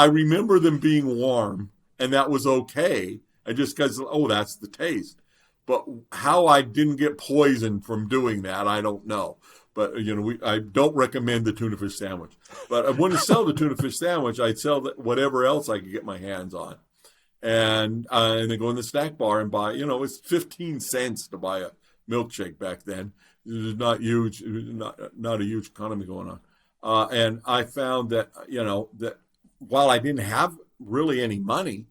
Speaker 2: remember them being warm, and that was okay. I just because, that's the taste. But how I didn't get poisoned from doing that, I don't know. But, I don't recommend the tuna fish sandwich. But I wouldn't sell the tuna fish sandwich. I'd sell whatever else I could get my hands on. And then go in the snack bar and buy, it's 15 cents to buy a milkshake back then. It was not huge, not a huge economy going on. And I found that, that while I didn't have really any money,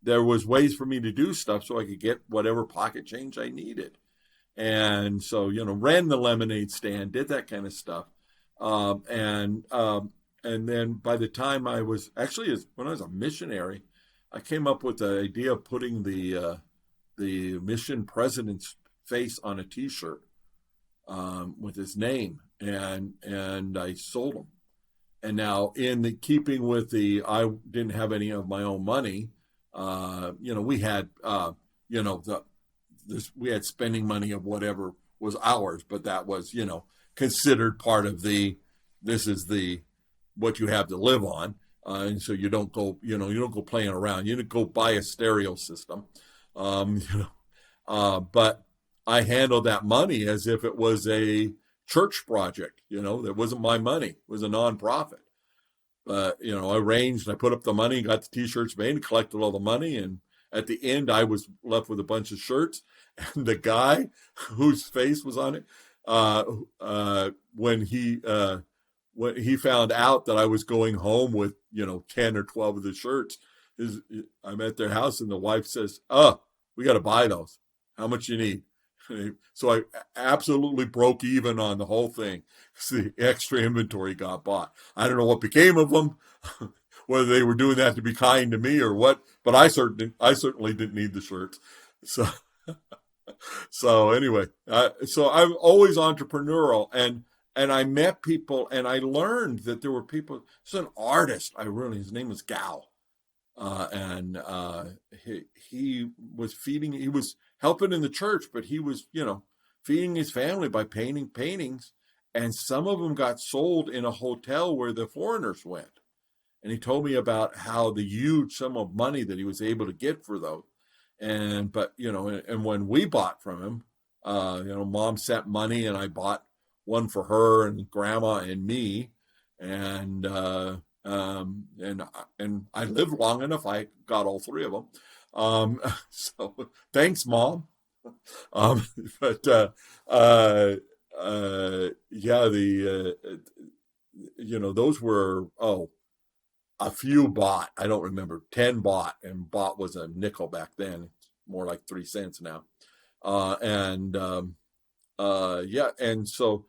Speaker 2: there was ways for me to do stuff so I could get whatever pocket change I needed. And so, ran the lemonade stand, did that kind of stuff. And then by the time I was when I was a missionary, I came up with the idea of putting the mission president's face on a T-shirt with his name, and I sold them. And now, in the keeping with I didn't have any of my own money. We had we had spending money of whatever was ours, but that was, considered part of this is what you have to live on. And so you don't go playing around. You don't go buy a stereo system. But I handled that money as if it was a church project, that wasn't my money. It was a nonprofit. But, I arranged, I put up the money, got the T-shirts made, collected all the money. And at the end, I was left with a bunch of shirts. And the guy whose face was on it, when he found out that I was going home with, 10 or 12 of the shirts, I'm at their house and the wife says, we got to buy those. How much you need? So I absolutely broke even on the whole thing. The extra inventory got bought. I don't know what became of them, whether they were doing that to be kind to me or what, but I certainly didn't need the shirts. So anyway, so I'm always entrepreneurial, and I met people, and I learned that there were people. He's an artist. His name was Gal, and he was helping in the church, but he was feeding his family by painting paintings, and some of them got sold in a hotel where the foreigners went. And he told me about how the huge sum of money that he was able to get for those. And when we bought from him, Mom sent money, and I bought one for her and Grandma and me, and I lived long enough. I got all three of them. So thanks, Mom. Those were a few bought. I don't remember. 10 bought, and bought was a nickel back then. It's more like 3 cents now. And so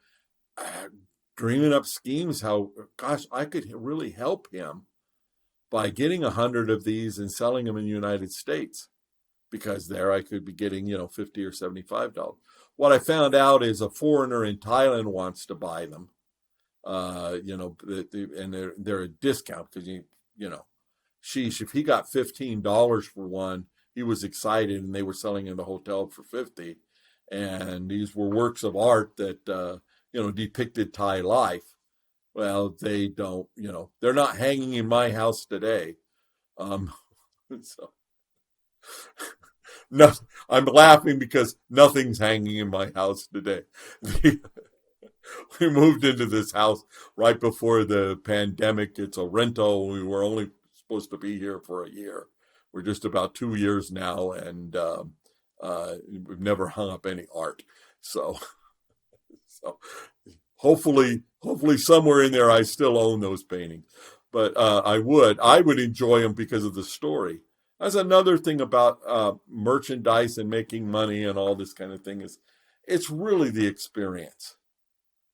Speaker 2: dreaming up schemes how, gosh, I could really help him by getting 100 of these and selling them in the United States, because there I could be getting, $50 or $75. What I found out is a foreigner in Thailand wants to buy them. And they're a discount because if he got $15 for one, he was excited, and they were selling in the hotel for $50. And these were works of art that, depicted Thai life. Well, they don't, they're not hanging in my house today. No, I'm laughing because nothing's hanging in my house today. We moved into this house right before the pandemic. It's a rental. We were only supposed to be here for a year. We're just about 2 years now, and we've never hung up any art. So hopefully somewhere in there I still own those paintings. But I would enjoy them because of the story. That's another thing about merchandise and making money and all this kind of thing is it's really the experience.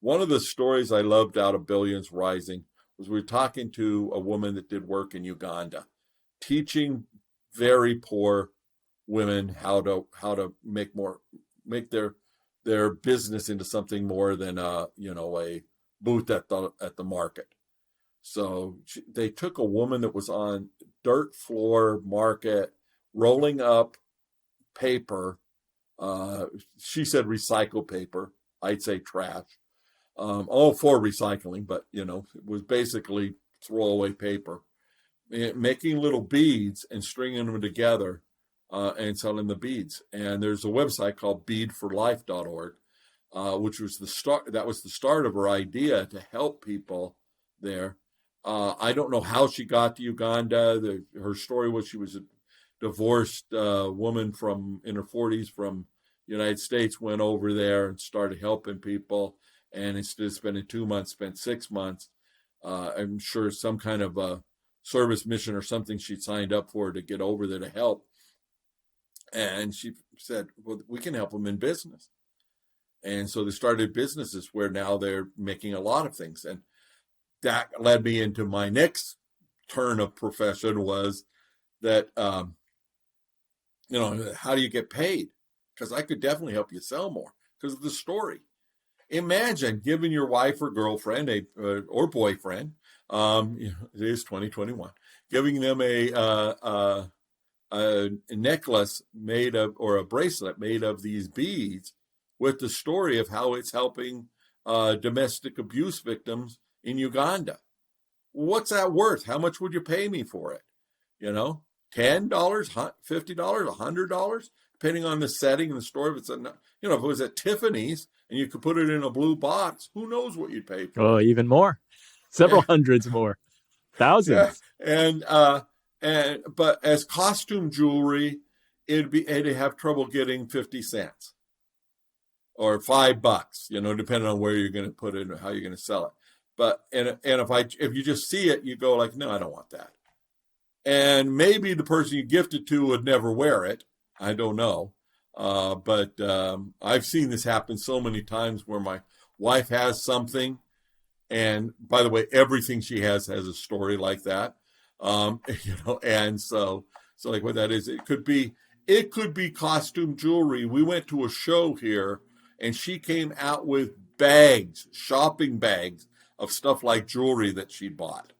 Speaker 2: One of the stories I loved out of Billions Rising was we were talking to a woman that did work in Uganda, teaching very poor women how to make their business into something more than a booth at the market. So they took a woman that was on dirt floor market rolling up paper. She said recycled paper. I'd say trash. All for recycling, but it was basically throwaway paper. Making little beads and stringing them together and selling the beads. And there's a website called beadforlife.org, which was the start. That was the start of her idea to help people there. I don't know how she got to Uganda. Her story was she was a divorced woman in her 40s from the United States, went over there and started helping people. And instead of spending 2 months, spent 6 months. I'm sure some kind of a service mission or something she'd signed up for to get over there to help. And she said, well, we can help them in business. And so they started businesses where now they're making a lot of things. And that led me into my next turn of profession was that, how do you get paid? Because I could definitely help you sell more because of the story. Imagine giving your wife or girlfriend or boyfriend, it is 2021, giving them a necklace made of, or a bracelet made of these beads with the story of how it's helping domestic abuse victims in Uganda. What's that worth? How much would you pay me for it? $10, $50, $100, depending on the setting and the story. If it's if it was at Tiffany's and you could put it in a blue box, who knows what you'd pay for?
Speaker 1: Oh, even more, several hundreds more, thousands.
Speaker 2: Yeah. But as costume jewelry, it'd have trouble getting 50 cents or $5, depending on where you're going to put it and how you're going to sell it. But if you just see it, you go like, no, I don't want that. And maybe the person you gift it to would never wear it. I don't know. But I've seen this happen so many times where my wife has something. And by the way, everything she has a story like that. And so like what that is, it could be costume jewelry. We went to a show here and she came out with shopping bags of stuff like jewelry that she bought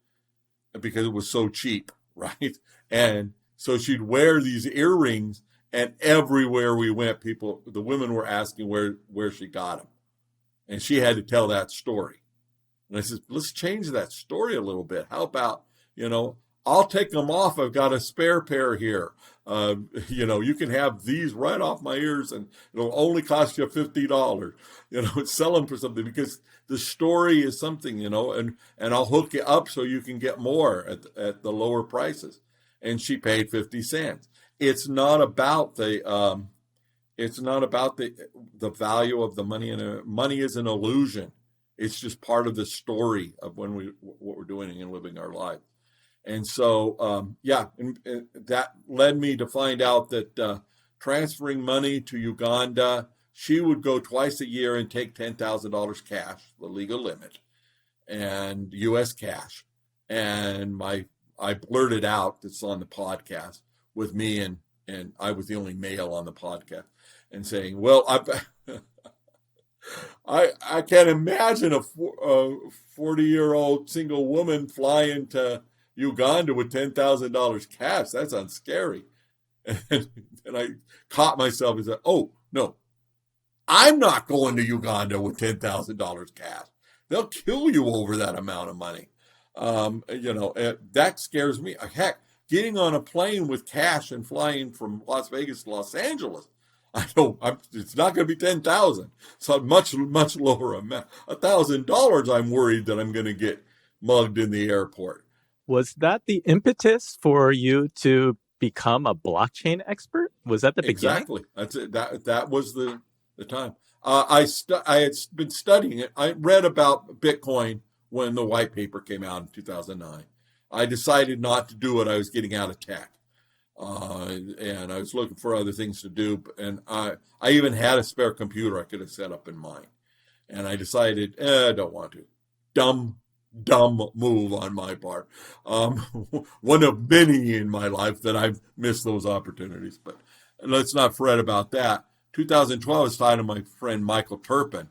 Speaker 2: because it was so cheap, right? And so she'd wear these earrings, and everywhere we went, the women were asking where she got them. And she had to tell that story. And I said, let's change that story a little bit. How about, I'll take them off. I've got a spare pair here. You can have these right off my ears and it'll only cost you $50. Sell them for something because the story is something, and I'll hook you up so you can get more at the lower prices. And she paid 50 cents. It's not about the value of the money, and money is an illusion. It's just part of the story of what we're doing and living our life. And so, and that led me to find out that transferring money to Uganda, she would go twice a year and take $10,000 cash, the legal limit, and U.S. cash. And I blurted out, it's on the podcast with me, and I was the only male on the podcast, and saying, well, I can't imagine a 40-year-old single woman flying to Uganda with $10,000 cash. That sounds scary. And I caught myself and said, oh, no, I'm not going to Uganda with $10,000 cash. They'll kill you over that amount of money. That scares me. Heck, getting on a plane with cash and flying from Las Vegas to Los Angeles, it's not going to be 10,000. So a much lower amount. $1,000, I'm worried that I'm going to get mugged in the airport.
Speaker 1: Was that the impetus for you to become a blockchain expert? Was that the beginning?
Speaker 2: Exactly. That's it. That was the time. I had been studying it. I read about Bitcoin when the white paper came out in 2009. I decided not to do it. I was getting out of tech. And I was looking for other things to do. And I even had a spare computer I could have set up in mine. And I decided, I don't want to. Dumb move on my part. One of many in my life that I've missed those opportunities. But let's not fret about that. 2012 is tied to my friend Michael Turpin,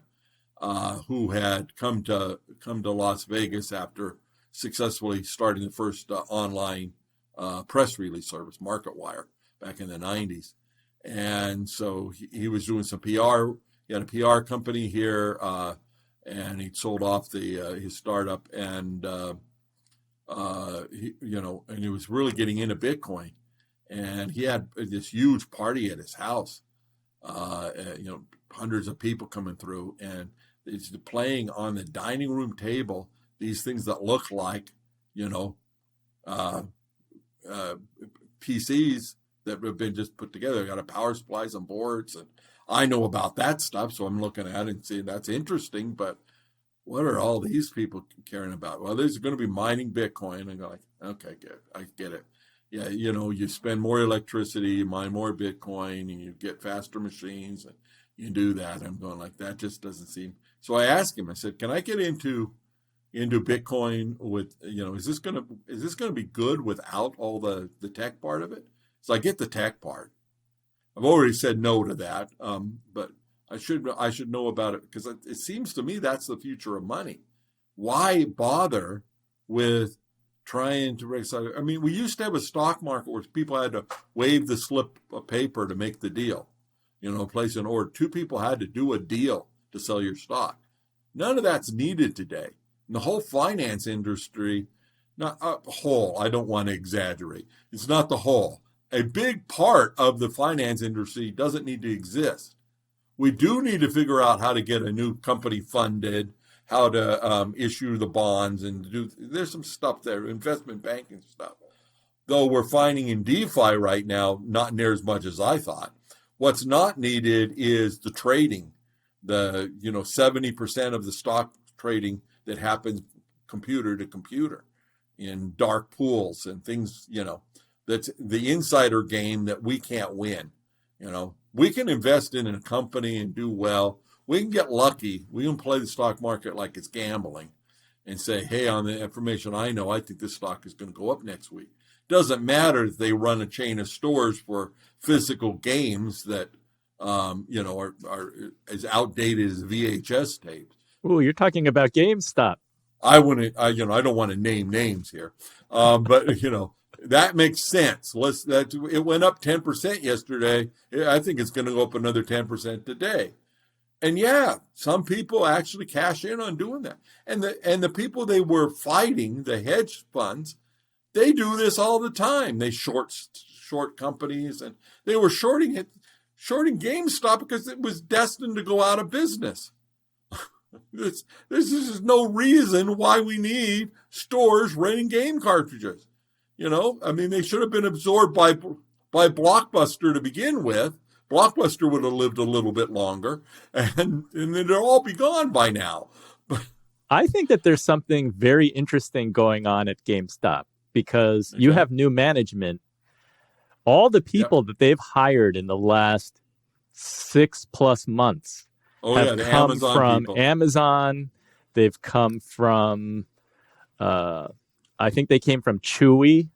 Speaker 2: who had come to Las Vegas after successfully starting the first online press release service, MarketWire, back in the 90s. And so he was doing some PR. He had a PR company here, and he sold off his startup, and he was really getting into Bitcoin. And he had this huge party at his house, hundreds of people coming through, and it's playing on the dining room table these things that look like, PCs that have been just put together. They got a power supply, some boards, and I know about that stuff, so I'm looking at it and saying that's interesting, but what are all these people caring about? Well, there's going to be mining Bitcoin. And I'm like, okay, good, I get it. Yeah, you spend more electricity, you mine more Bitcoin, and you get faster machines, and you do that. I'm going like, that just doesn't seem. So I asked him, I said, can I get into Bitcoin with, is this going to be good without all the tech part of it? So I get the tech part. I've already said no to that, but I should know about it, because it seems to me that's the future of money. Why bother with trying to reconcile? I mean, we used to have a stock market where people had to wave the slip of paper to make the deal, place an order. Two people had to do a deal to sell your stock. None of that's needed today. And the whole finance industry, not a whole, I don't want to exaggerate. It's not the whole. A big part of the finance industry doesn't need to exist. We do need to figure out how to get a new company funded, how to issue the bonds, and there's some stuff there, investment banking stuff. Though we're finding in DeFi right now, not near as much as I thought. What's not needed is the trading, 70% of the stock trading that happens computer to computer in dark pools and things, that's the insider game that we can't win. We can invest in a company and do well. We can get lucky. We can play the stock market like it's gambling and say, hey, on the information I know, I think this stock is going to go up next week. Doesn't matter if they run a chain of stores for physical games that, are as outdated as VHS tapes.
Speaker 1: Ooh, you're talking about GameStop.
Speaker 2: I don't want to name names here, but that makes sense. It went up 10% yesterday. I think it's going to go up another 10% today. And yeah, some people actually cash in on doing that. And the people they were fighting, the hedge funds, they do this all the time. They short companies, and they were shorting GameStop because it was destined to go out of business. This is no reason why we need stores renting game cartridges. They should have been absorbed by Blockbuster to begin with. Blockbuster would have lived a little bit longer, and then they'd all be gone by now.
Speaker 1: I think that there's something very interesting going on at GameStop, because you have new management. All the people that they've hired in the last 6+ months have come from Amazon. They've come from, I think they came from Chewy,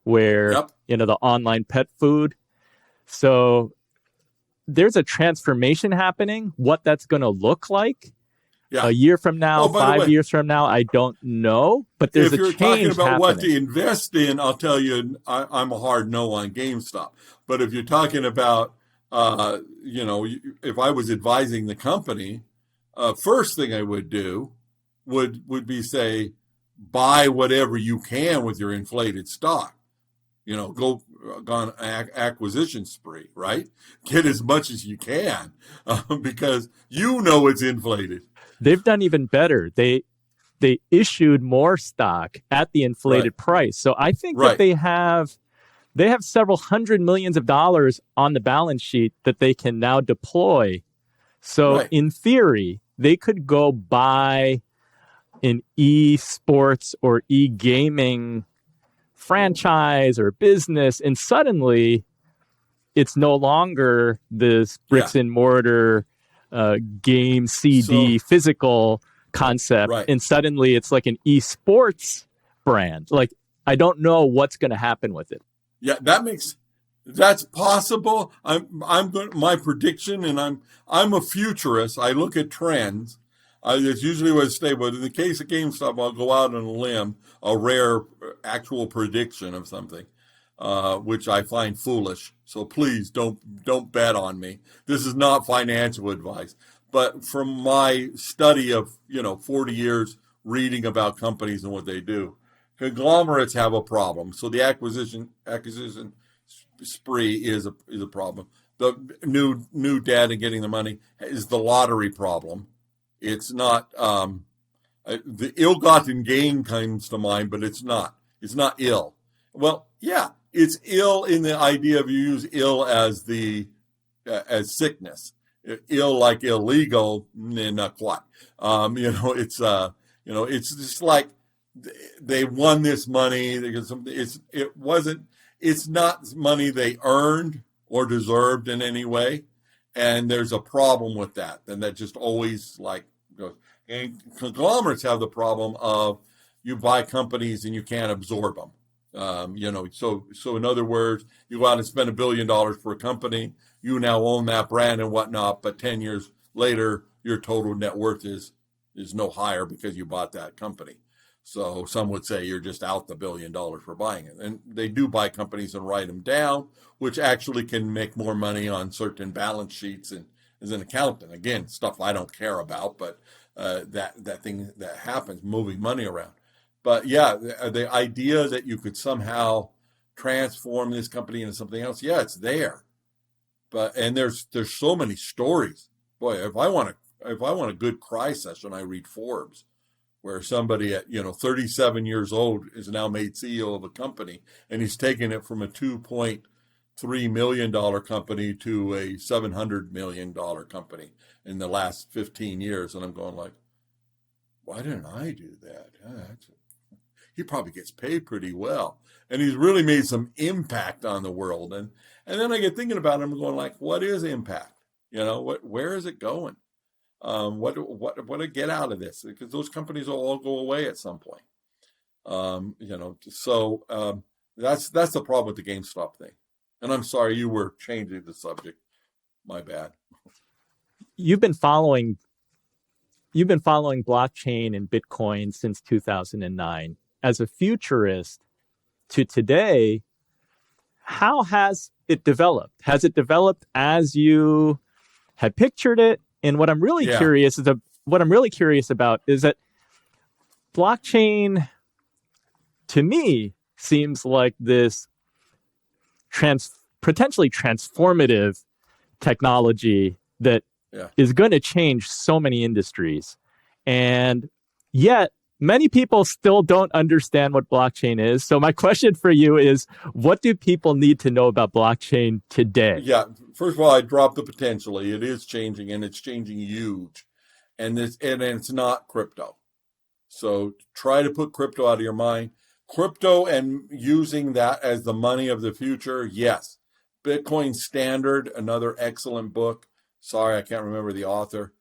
Speaker 1: where, the online pet food. So there's a transformation happening. What that's going to look like a year from now, 5 years from now, I don't know. But there's a change happening. If you're talking about what to invest in, I'll tell you, I'm a hard no on GameStop. But if you're talking about, if I was advising the company, first thing I would do would be say, buy whatever you can with your inflated stock. Go on acquisition spree, right? Get as much as you can because it's inflated. They've done even better. They issued more stock at the inflated price. So I think that they have several $100 million on the balance sheet that they can now deploy So
Speaker 2: Right.
Speaker 1: in theory, they could go buy an e-sports or e-gaming franchise or business, and suddenly it's no longer this
Speaker 2: Yeah.
Speaker 1: bricks and mortar game
Speaker 2: So,
Speaker 1: CD physical concept,
Speaker 2: right.
Speaker 1: and suddenly it's like an esports brand. Like, I don't know what's going to happen with it.
Speaker 2: Yeah, that's possible. I'm going, my prediction, and I'm a futurist. I look at trends. It's usually what I say, but in the case of GameStop, I'll go out on a limb, a rare actual prediction of something, which I find foolish. So please don't bet on me. This is not financial advice, but from my study of 40 years reading about companies and what they do, conglomerates have a problem. So the acquisition spree is a problem. The new debt and getting the money is the lottery problem. It's not the ill-gotten gain comes to mind, but it's not. It's not ill. Well, yeah, it's ill in the idea of you use ill as as sickness. Ill like illegal, not quite. It's just like they won this money because it's not money they earned or deserved in any way, and there's a problem with that, and that just always like goes. And conglomerates have the problem of you buy companies and you can't absorb them. So in other words, you go out and spend $1 billion for a company, you now own that brand and whatnot, but 10 years later, your total net worth is no higher because you bought that company. So some would say you're just out the $1 billion for buying it. And they do buy companies and write them down, which actually can make more money on certain balance sheets. And as an accountant, again, stuff I don't care about, but that thing that happens, moving money around. But yeah, the idea that you could somehow transform this company into something else, yeah, it's there. And there's so many stories. Boy, if I want a good cry session, I read Forbes, where somebody at 37 years old is now made CEO of a company, and he's taken it from a $2.3 million company to a $700 million company in the last 15 years. And I'm going like, why didn't I do that? He probably gets paid pretty well. And he's really made some impact on the world. And then I get thinking about him going like, what is impact? Where is it going? What do I get out of this? Because those companies will all go away at some point. That's the problem with the GameStop thing. And I'm sorry, you were changing the subject. My bad.
Speaker 1: You've been following blockchain and Bitcoin since 2009. As a futurist to today, how has it developed? Has it developed as you had pictured it? And what I'm really curious about is that blockchain, to me, seems like this potentially transformative technology that is going to change so many industries. And yet, many people still don't understand what blockchain is. So my question for you is, what do people need to know about blockchain today?
Speaker 2: Yeah, first of all, I dropped the potentially. It is changing, and it's changing huge. And it's not crypto. So try to put crypto out of your mind. Crypto and using that as the money of the future, yes. Bitcoin Standard, another excellent book. Sorry, I can't remember the author.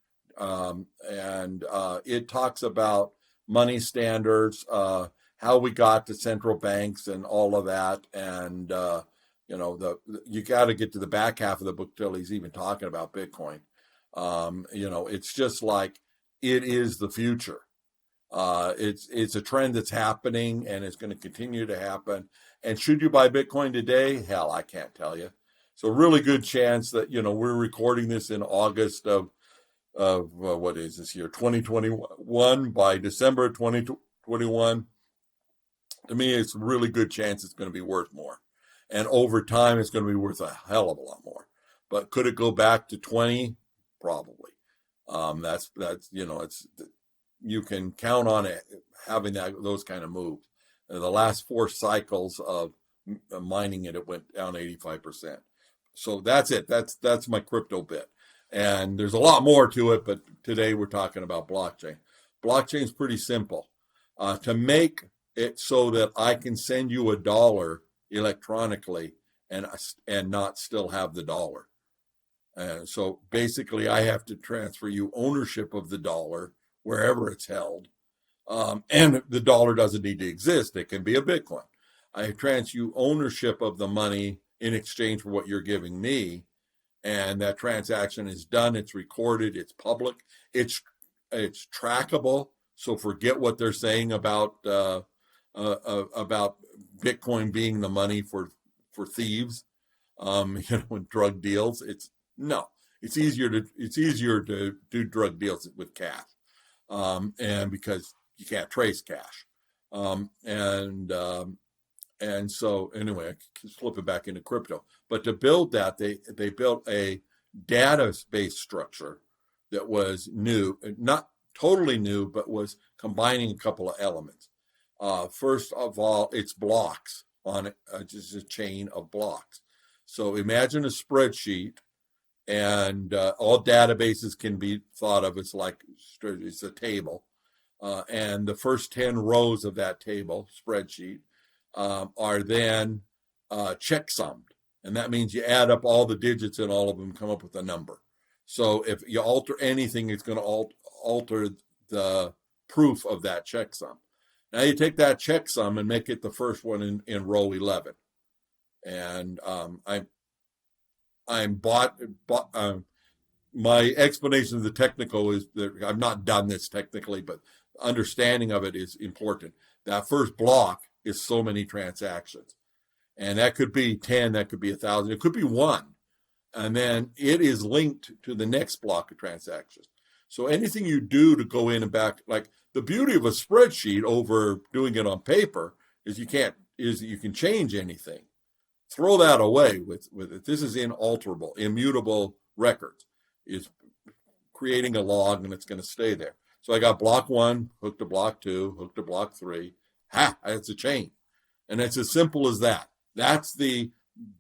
Speaker 2: It talks about money standards, how we got to central banks and all of that. And, you got to get to the back half of the book till he's even talking about Bitcoin. It's just like, it is the future. It's a trend that's happening, and it's going to continue to happen. And should you buy Bitcoin today? Hell, I can't tell you. So really good chance that, we're recording this in August of what is this year, 2021. By December 2021, to me, it's a really good chance it's going to be worth more. And over time, it's going to be worth a hell of a lot more. But could it go back to 20? Probably. You can count on it having those kind of moves. The last 4 cycles of mining it went down 85%. So that's it. That's my crypto bit. And there's a lot more to it, but today we're talking about blockchain. Blockchain is pretty simple. To make it so that I can send you $1 electronically and not still have the dollar. So basically, I have to transfer you ownership of the dollar wherever it's held. And the dollar doesn't need to exist. It can be a Bitcoin. I transfer you ownership of the money in exchange for what you're giving me. And that transaction is done. It's recorded. It's public. It's trackable. So forget what they're saying about Bitcoin being the money for thieves, and drug deals. It's easier to do drug deals with cash, and because you can't trace cash, and so anyway, I can flip it back into crypto. But to build that, they built a database structure that was new, not totally new, but was combining a couple of elements. First of all, it's blocks on it, just a chain of blocks. So imagine a spreadsheet, and all databases can be thought of as like it's a table, and the first 10 rows of that table spreadsheet are then checksummed, and that means you add up all the digits in all of them, come up with a number. So if you alter anything, it's going to alter the proof of that checksum. Now you take that checksum and make it the first one in row 11. And my explanation of the technical is that I've not done this technically, but understanding of it is important. That first block is so many transactions, and that could be 10, that could be 1,000, it could be 1, and then it is linked to the next block of transactions. So anything you do to go in and back, like the beauty of a spreadsheet over doing it on paper is you can change anything. Throw that away with it. This is inalterable, immutable records. It's creating a log, and it's going to stay there. So I got block 1 hooked to block 2, hooked to block 3. It's a chain. And it's as simple as that. That's the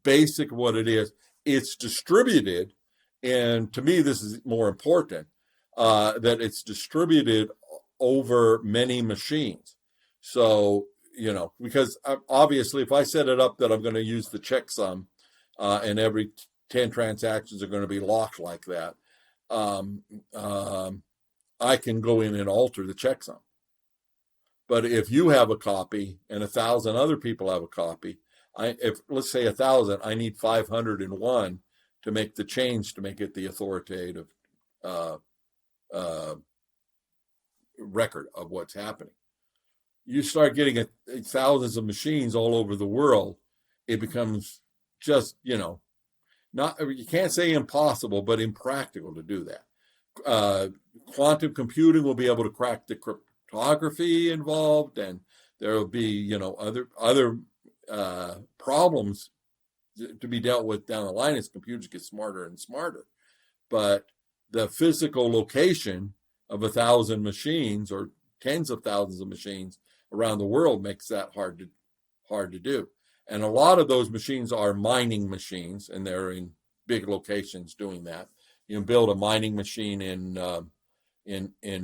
Speaker 2: basic of what it is. It's distributed, and to me, this is more important, that it's distributed over many machines. So, because obviously if I set it up that I'm going to use the checksum, and every 10 transactions are going to be locked like that, I can go in and alter the checksum. But if you have a copy and 1,000 other people have a copy, if let's say 1,000, I need 501 to make the change to make it the authoritative record of what's happening. You start getting thousands of machines all over the world, it becomes just, not, you can't say impossible, but impractical to do that. Quantum computing will be able to crack the cryptography involved, and there will be, other problems to be dealt with down the line as computers get smarter and smarter. But the physical location of 1,000 machines or tens of thousands of machines around the world makes that hard to do. And a lot of those machines are mining machines, and they're in big locations doing that. You can build a mining machine in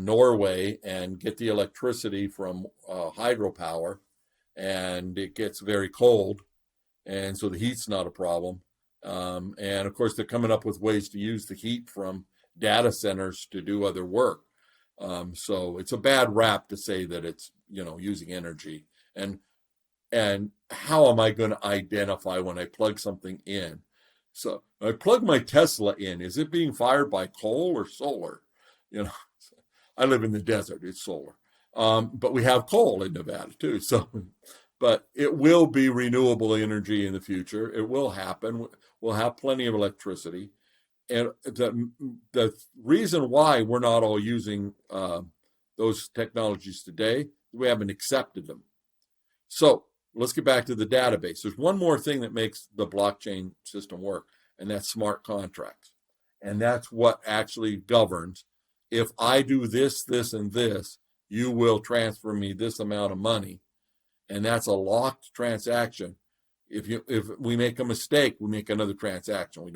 Speaker 2: Norway and get the electricity from hydropower, and it gets very cold, and so the heat's not a problem. And of course, they're coming up with ways to use the heat from data centers to do other work. So it's a bad rap to say that it's, using energy. And how am I going to identify when I plug something in? So I plug my Tesla in. Is it being fired by coal or solar? I live in the desert. It's solar. But we have coal in Nevada too. So, but it will be renewable energy in the future. It will happen. We'll have plenty of electricity. And the reason why we're not all using those technologies today, we haven't accepted them. So let's get back to the database. There's one more thing that makes the blockchain system work, and that's smart contracts. And that's what actually governs. If I do this, this, and this, you will transfer me this amount of money. And that's a locked transaction. If we make a mistake, we make another transaction.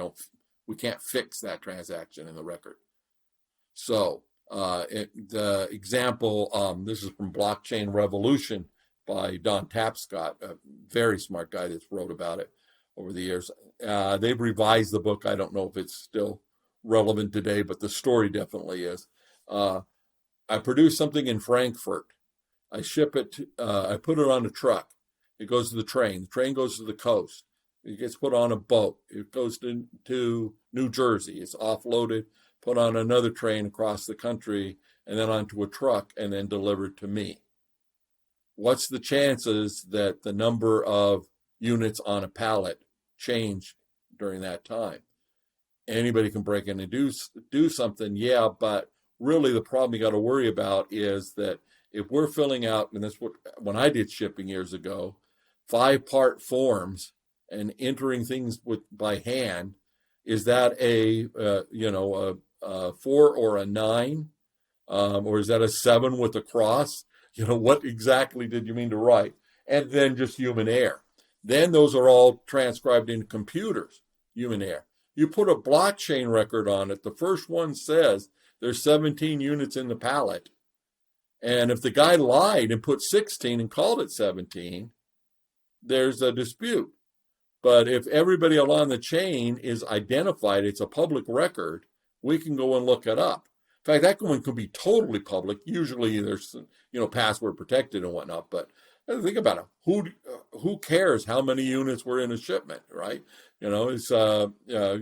Speaker 2: We can't fix that transaction in the record. So the example, this is from Blockchain Revolution by Don Tapscott, a very smart guy that's wrote about it over the years. They've revised the book. I don't know if it's still relevant today, but the story definitely is. I produce something in Frankfurt. I ship it, I put it on a truck. It goes to the train. The train goes to the coast. It gets put on a boat. It goes to New Jersey. It's offloaded, put on another train across the country, and then onto a truck, and then delivered to me. What's the chances that the number of units on a pallet change during that time? Anybody can break in and do something, yeah, but really the problem you got to worry about is that if we're filling out, and that's what, when I did shipping years ago, 5-part forms and entering things by hand, is that a 4 or a 9, or is that a 7 with a cross? What exactly did you mean to write? And then just human error. Then those are all transcribed in computers, human error. You put a blockchain record on it. The first one says there's 17 units in the pallet. And if the guy lied and put 16 and called it 17, there's a dispute. But if everybody along the chain is identified, it's a public record, we can go and look it up. In fact, that one could be totally public. Usually there's, password protected and whatnot. But think about it. Who cares how many units were in a shipment, right? It's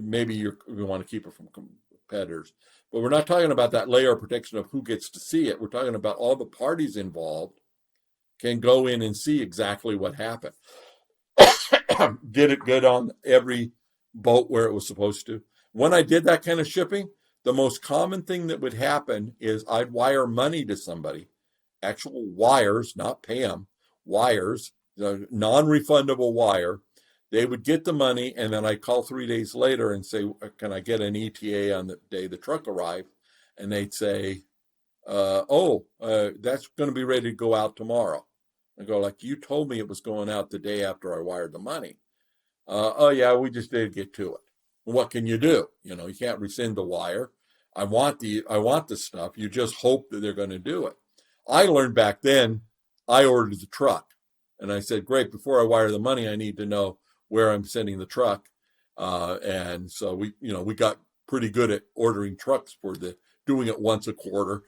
Speaker 2: maybe you want to keep it from competitors. But we're not talking about that layer of protection of who gets to see it. We're talking about all the parties involved can go in and see exactly what happened. Did it good on every boat where it was supposed to? When I did that kind of shipping, the most common thing that would happen is I'd wire money to somebody, actual wires, not pay them, wires, the non-refundable wire. They would get the money, and then I'd call 3 days later and say, can I get an ETA on the day the truck arrived? And they'd say, that's going to be ready to go out tomorrow. I go, like, you told me it was going out the day after I wired the money. Oh, yeah, we just didn't get to it. What can you do? You can't rescind the wire. I want the stuff. You just hope that they're going to do it. I learned back then, I ordered the truck. And I said, great, before I wire the money, I need to know where I'm sending the truck. And so we got pretty good at ordering trucks for doing it once a quarter.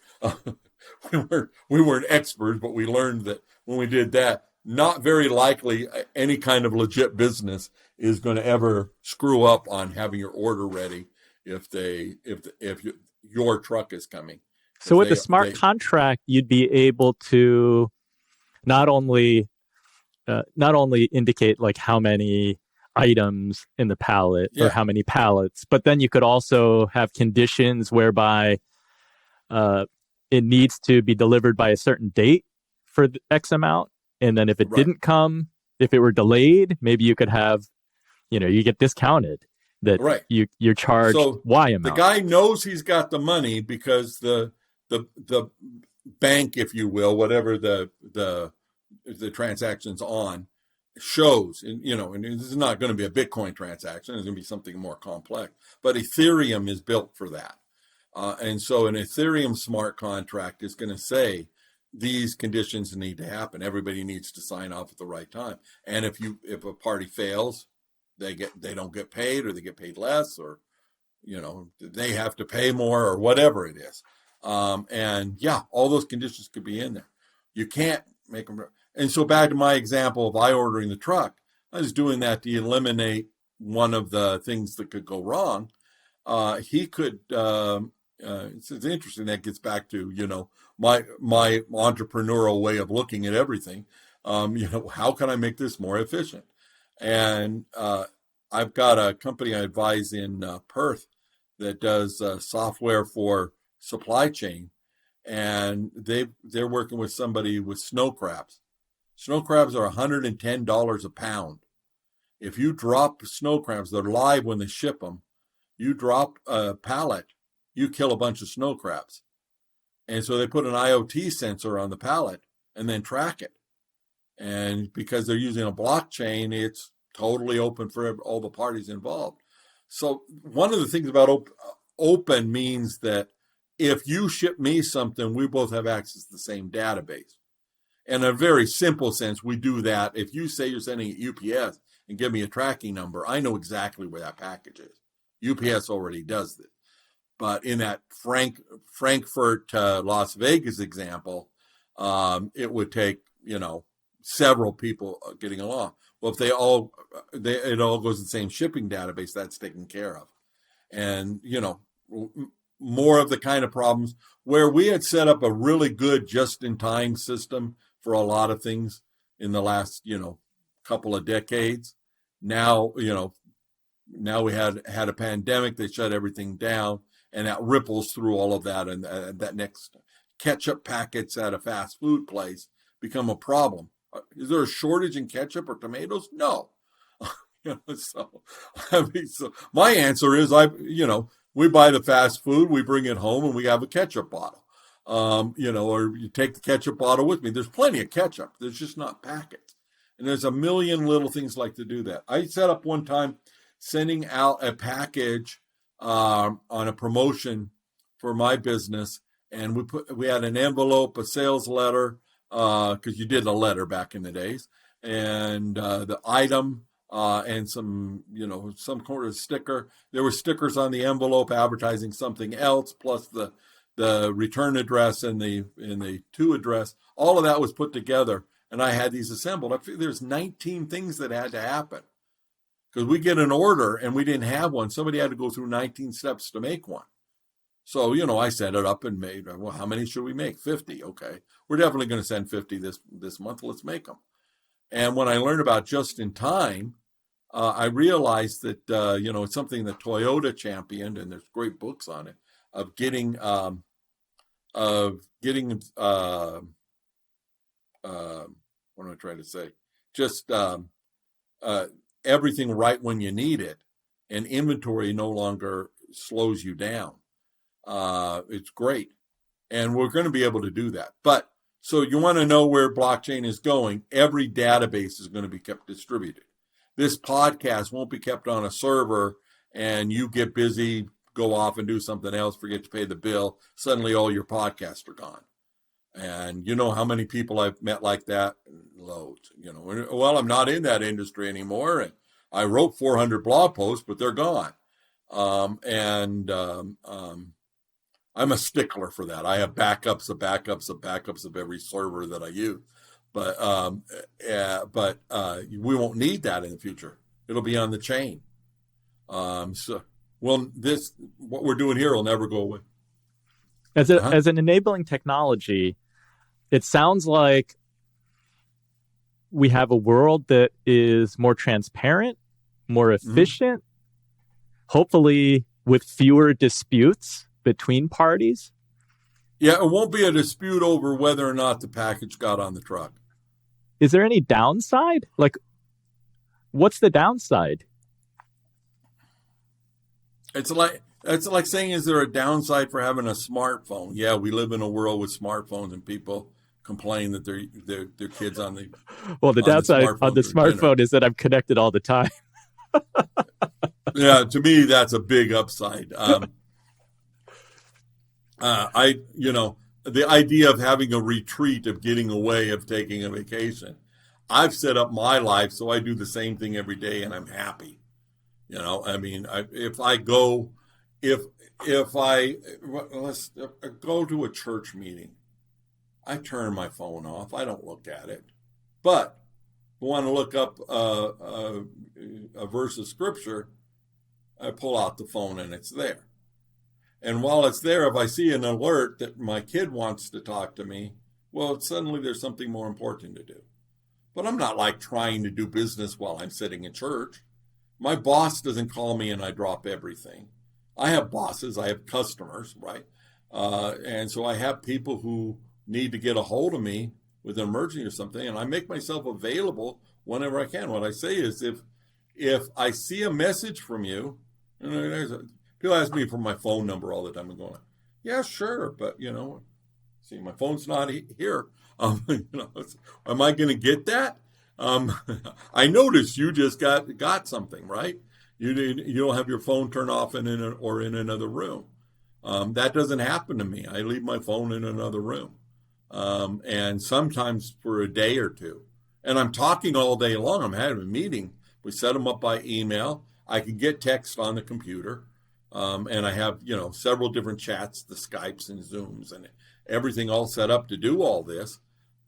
Speaker 2: We weren't experts, but we learned that when we did that, not very likely any kind of legit business is going to ever screw up on having your order ready if your truck is coming.
Speaker 1: So with the smart contract, you'd be able to not only indicate like how many items in the pallet or how many pallets, but then you could also have conditions whereby it needs to be delivered by a certain date for X amount. And then if it didn't come, if it were delayed, maybe you could have, you get discounted that you're charged Y amount.
Speaker 2: The guy knows he's got the money because the bank, if you will, whatever the transaction's on, shows, and this is not going to be a Bitcoin transaction. It's going to be something more complex. But Ethereum is built for that. And so an Ethereum smart contract is going to say these conditions need to happen. Everybody needs to sign off at the right time. And if a party fails, they don't get paid, or they get paid less, or they have to pay more, or whatever it is. And all those conditions could be in there. You can't make them. And so back to my example of I ordering the truck, I was doing that to eliminate one of the things that could go wrong. He could. It's interesting. That gets back to my entrepreneurial way of looking at everything. How can I make this more efficient? And I've got a company I advise in Perth that does software for supply chain, and they're working with somebody with snow crabs. Snow crabs are $110 a pound. If you drop snow crabs, they're live when they ship them. You drop a pallet, you kill a bunch of snow crabs. And so they put an IoT sensor on the pallet and then track it. And because they're using a blockchain, it's totally open for all the parties involved. So one of the things about open means that if you ship me something, we both have access to the same database. In a very simple sense, we do that. If you say you're sending it UPS and give me a tracking number, I know exactly where that package is. UPS already does this. But in that Frankfurt to Las Vegas example, it would take, several people getting along. Well, if it all goes to the same shipping database, that's taken care of. And, more of the kind of problems where we had set up a really good just-in-time system for a lot of things in the last, couple of decades. Now, now we had a pandemic, they shut everything down, and that ripples through all of that. And that next ketchup packets at a fast food place become a problem. Is there a shortage in ketchup or tomatoes? No. So my answer is, we buy the fast food, we bring it home, and we have a ketchup bottle. Or you take the ketchup bottle with me. There's plenty of ketchup. There's just not packets. And there's a million little things like to do that. I set up one time sending out a package on a promotion for my business, and we had an envelope, a sales letter, because you did a letter back in the days, and the item and some sort of sticker. There were stickers on the envelope advertising something else, plus the return address and the to address. All of that was put together, and I had these assembled. I figured there's 19 things that had to happen. Because we get an order and we didn't have one. Somebody had to go through 19 steps to make one. So, I set it up and made, well, how many should we make? 50. Okay. We're definitely going to send 50 this month. Let's make them. And when I learned about just in time, I realized that, it's something that Toyota championed, and there's great books on it, of getting what am I trying to say? Just, everything right when you need it, and inventory no longer slows you down. It's great. And we're going to be able to do that. But so you want to know where blockchain is going. Every database is going to be kept distributed. This podcast won't be kept on a server and you get busy, go off and do something else, forget to pay the bill. Suddenly all your podcasts are gone. And you know how many people I've met like that? Loads. Well, I'm not in that industry anymore. And I wrote 400 blog posts, but they're gone. I'm a stickler for that. I have backups of every server that I use. But we won't need that in the future. It'll be on the chain. What we're doing here will never go away.
Speaker 1: As an enabling technology, it sounds like we have a world that is more transparent, more efficient, hopefully with fewer disputes between parties.
Speaker 2: Yeah, it won't be a dispute over whether or not the package got on the truck.
Speaker 1: Is there any downside? Like, what's the downside?
Speaker 2: It's like saying, is there a downside for having a smartphone? Yeah, we live in a world with smartphones, and people complain that their kids on the
Speaker 1: the downside on the smartphone is that I'm connected all the time.
Speaker 2: Yeah, to me that's a big upside. The idea of having a retreat, of getting away, of taking a vacation. I've set up my life so I do the same thing every day, and I'm happy. If I go to a church meeting, I turn my phone off. I don't look at it. But if I want to look up a verse of scripture, I pull out the phone and it's there. And while it's there, if I see an alert that my kid wants to talk to me, well, suddenly there's something more important to do. But I'm not like trying to do business while I'm sitting in church. My boss doesn't call me and I drop everything. I have bosses, I have customers, right? And so I have people who need to get a hold of me with an emergency or something, and I make myself available whenever I can. What I say is, if I see a message from you, people ask me for my phone number all the time. I'm going, yeah, sure, but see, my phone's not here. Am I going to get that? I noticed you just got something, right? You don't have your phone turned off in another room. That doesn't happen to me. I leave my phone in another room, and sometimes for a day or two. And I'm talking all day long. I'm having a meeting. We set them up by email. I can get text on the computer, and I have several different chats, the Skypes and Zooms and everything all set up to do all this.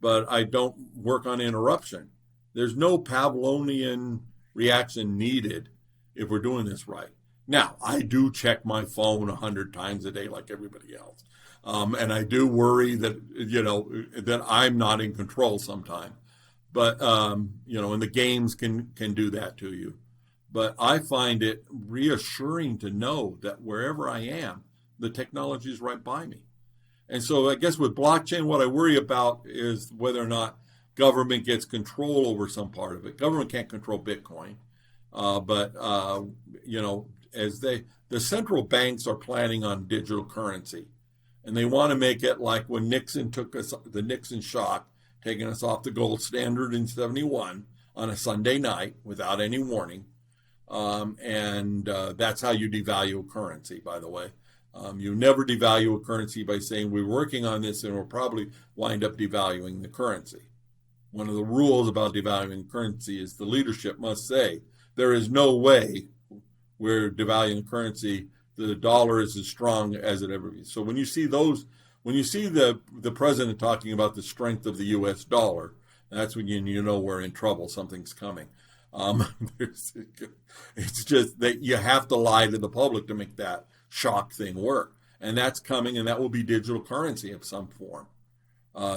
Speaker 2: But I don't work on interruption. There's no Pavlovian reaction needed if we're doing this right. Now, I do check my phone 100 times a day like everybody else. And I do worry that, that I'm not in control sometime. But, and the games can do that to you. But I find it reassuring to know that wherever I am, the technology is right by me. And so I guess with blockchain, what I worry about is whether or not government gets control over some part of it. Government can't control Bitcoin. But as the central banks are planning on digital currency, and they want to make it like when Nixon took us, the Nixon shock, taking us off the gold standard in 71 on a Sunday night without any warning. And that's how you devalue a currency, by the way. You never devalue a currency by saying we're working on this and we'll probably wind up devaluing the currency. One of the rules about devaluing currency is the leadership must say there is no way we're devaluing currency. The dollar is as strong as it ever is. So when you see the president talking about the strength of the U.S. dollar, that's when you know we're in trouble. Something's coming. It's just that you have to lie to the public to make that shock thing work. And that's coming, and that will be digital currency of some form.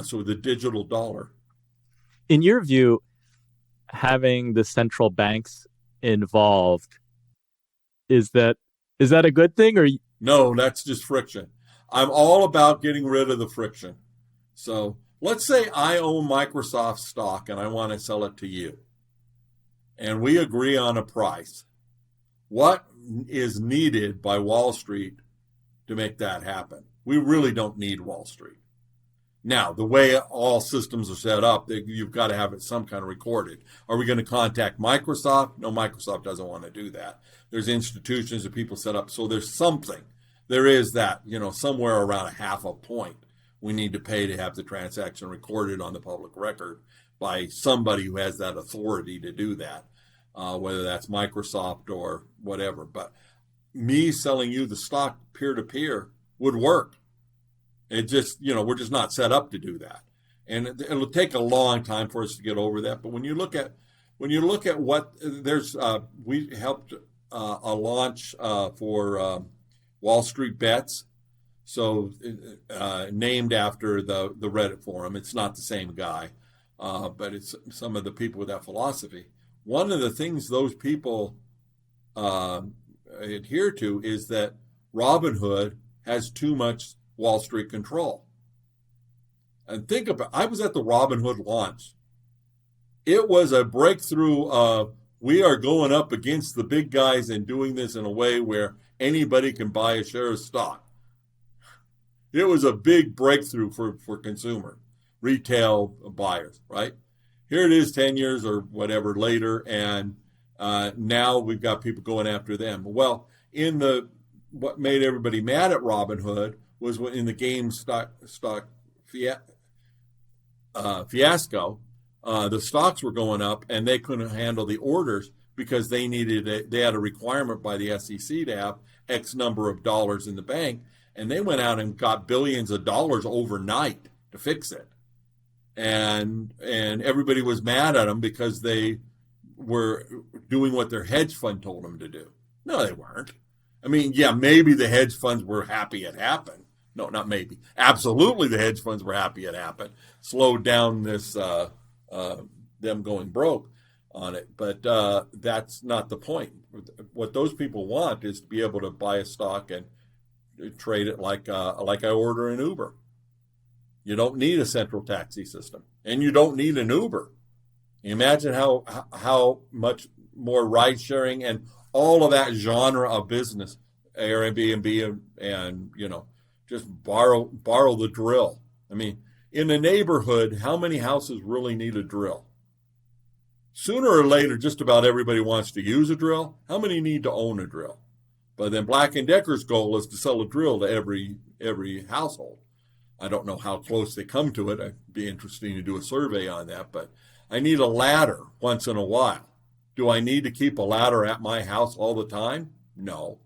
Speaker 2: So the digital dollar.
Speaker 1: In your view, having the central banks involved, is that a good thing? Or
Speaker 2: no, that's just friction. I'm all about getting rid of the friction. So let's say I own Microsoft stock and I want to sell it to you. And we agree on a price. What is needed by Wall Street to make that happen? We really don't need Wall Street. Now, the way all systems are set up, you've got to have it some kind of recorded. Are we going to contact Microsoft? No, Microsoft doesn't want to do that. There's institutions that people set up. So there's something. There is that, somewhere around a half a point we need to pay to have the transaction recorded on the public record by somebody who has that authority to do that, whether that's Microsoft or whatever. But me selling you the stock peer-to-peer would work. It just, we're just not set up to do that. And it'll take a long time for us to get over that. But when you look at what there's, we helped a launch for Wall Street Bets. So named after the Reddit forum. It's not the same guy, but it's some of the people with that philosophy. One of the things those people adhere to is that Robinhood has too much Wall Street control. And think about, I was at the Robinhood launch. It was a breakthrough of we are going up against the big guys and doing this in a way where anybody can buy a share of stock. It was a big breakthrough for consumer, retail buyers, right? Here it is 10 years or whatever later, and now we've got people going after them. Well, what made everybody mad at Robinhood was in the GameStop fiasco, the stocks were going up and they couldn't handle the orders because they had a requirement by the SEC to have X number of dollars in the bank, and they went out and got billions of dollars overnight to fix it. And everybody was mad at them because they were doing what their hedge fund told them to do. No, they weren't. I mean, yeah, maybe the hedge funds were happy it happened. No, not maybe. Absolutely, the hedge funds were happy it happened. Slowed down this them going broke on it. But that's not the point. What those people want is to be able to buy a stock and trade it like I order an Uber. You don't need a central taxi system, and you don't need an Uber. Imagine how much more ride sharing and all of that genre of business, Airbnb and just borrow the drill. I mean, in a neighborhood, how many houses really need a drill? sooner or later, just about everybody wants to use a drill. How many need to own a drill? But then Black & Decker's goal is to sell a drill to every household. I don't know how close they come to it. It'd be interesting to do a survey on that. But I need a ladder once in a while. Do I need to keep a ladder at my house all the time? No.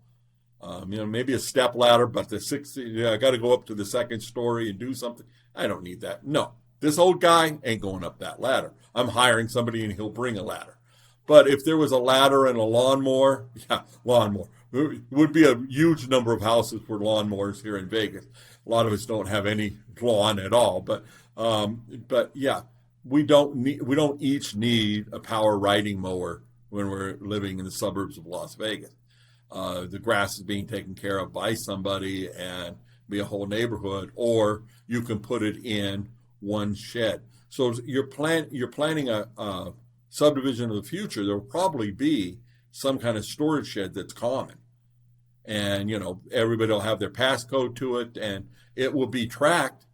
Speaker 2: Maybe a step ladder, but I got to go up to the second story and do something. I don't need that. No. This old guy ain't going up that ladder. I'm hiring somebody and he'll bring a ladder. But if there was a ladder and a lawnmower, lawnmower. It would be a huge number of houses for lawnmowers here in Vegas. A lot of us don't have any lawn at all. But yeah, we don't each need a power riding mower when we're living in the suburbs of Las Vegas. The grass is being taken care of by somebody and be a whole neighborhood, or you can put it in one shed. So you're planning a subdivision of the future. There will probably be some kind of storage shed that's common. And, everybody will have their passcode to it, and it will be tracked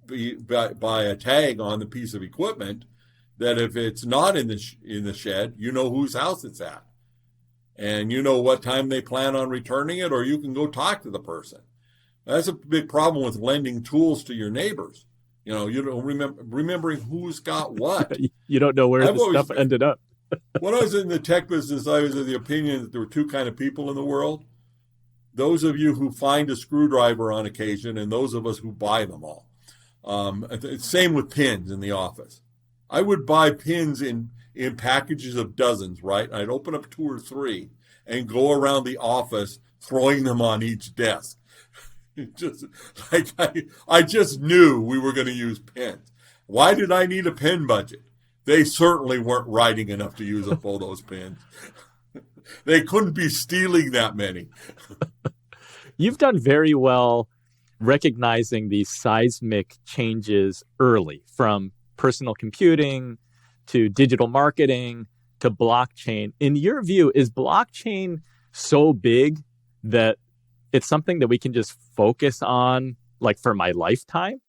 Speaker 2: by a tag on the piece of equipment that if it's not in the shed, you know whose house it's at. And you know what time they plan on returning it, or you can go talk to the person. That's a big problem with lending tools to your neighbors. You don't remembering who's got what.
Speaker 1: You don't know where the stuff ended up.
Speaker 2: When I was in the tech business, I was of the opinion that there were two kind of people in the world. Those of you who find a screwdriver on occasion, and those of us who buy them all. Same with pins in the office. I would buy pins in packages of dozens, right? I'd open up 2 or 3 and go around the office throwing them on each desk. I just knew we were going to use pins. Why did I need a pen budget? They certainly weren't writing enough to use up all those pins. They couldn't be stealing that many.
Speaker 1: You've done very well recognizing these seismic changes early, from personal computing to digital marketing to blockchain. In your view, is blockchain so big that it's something that we can just focus on, like, for my lifetime?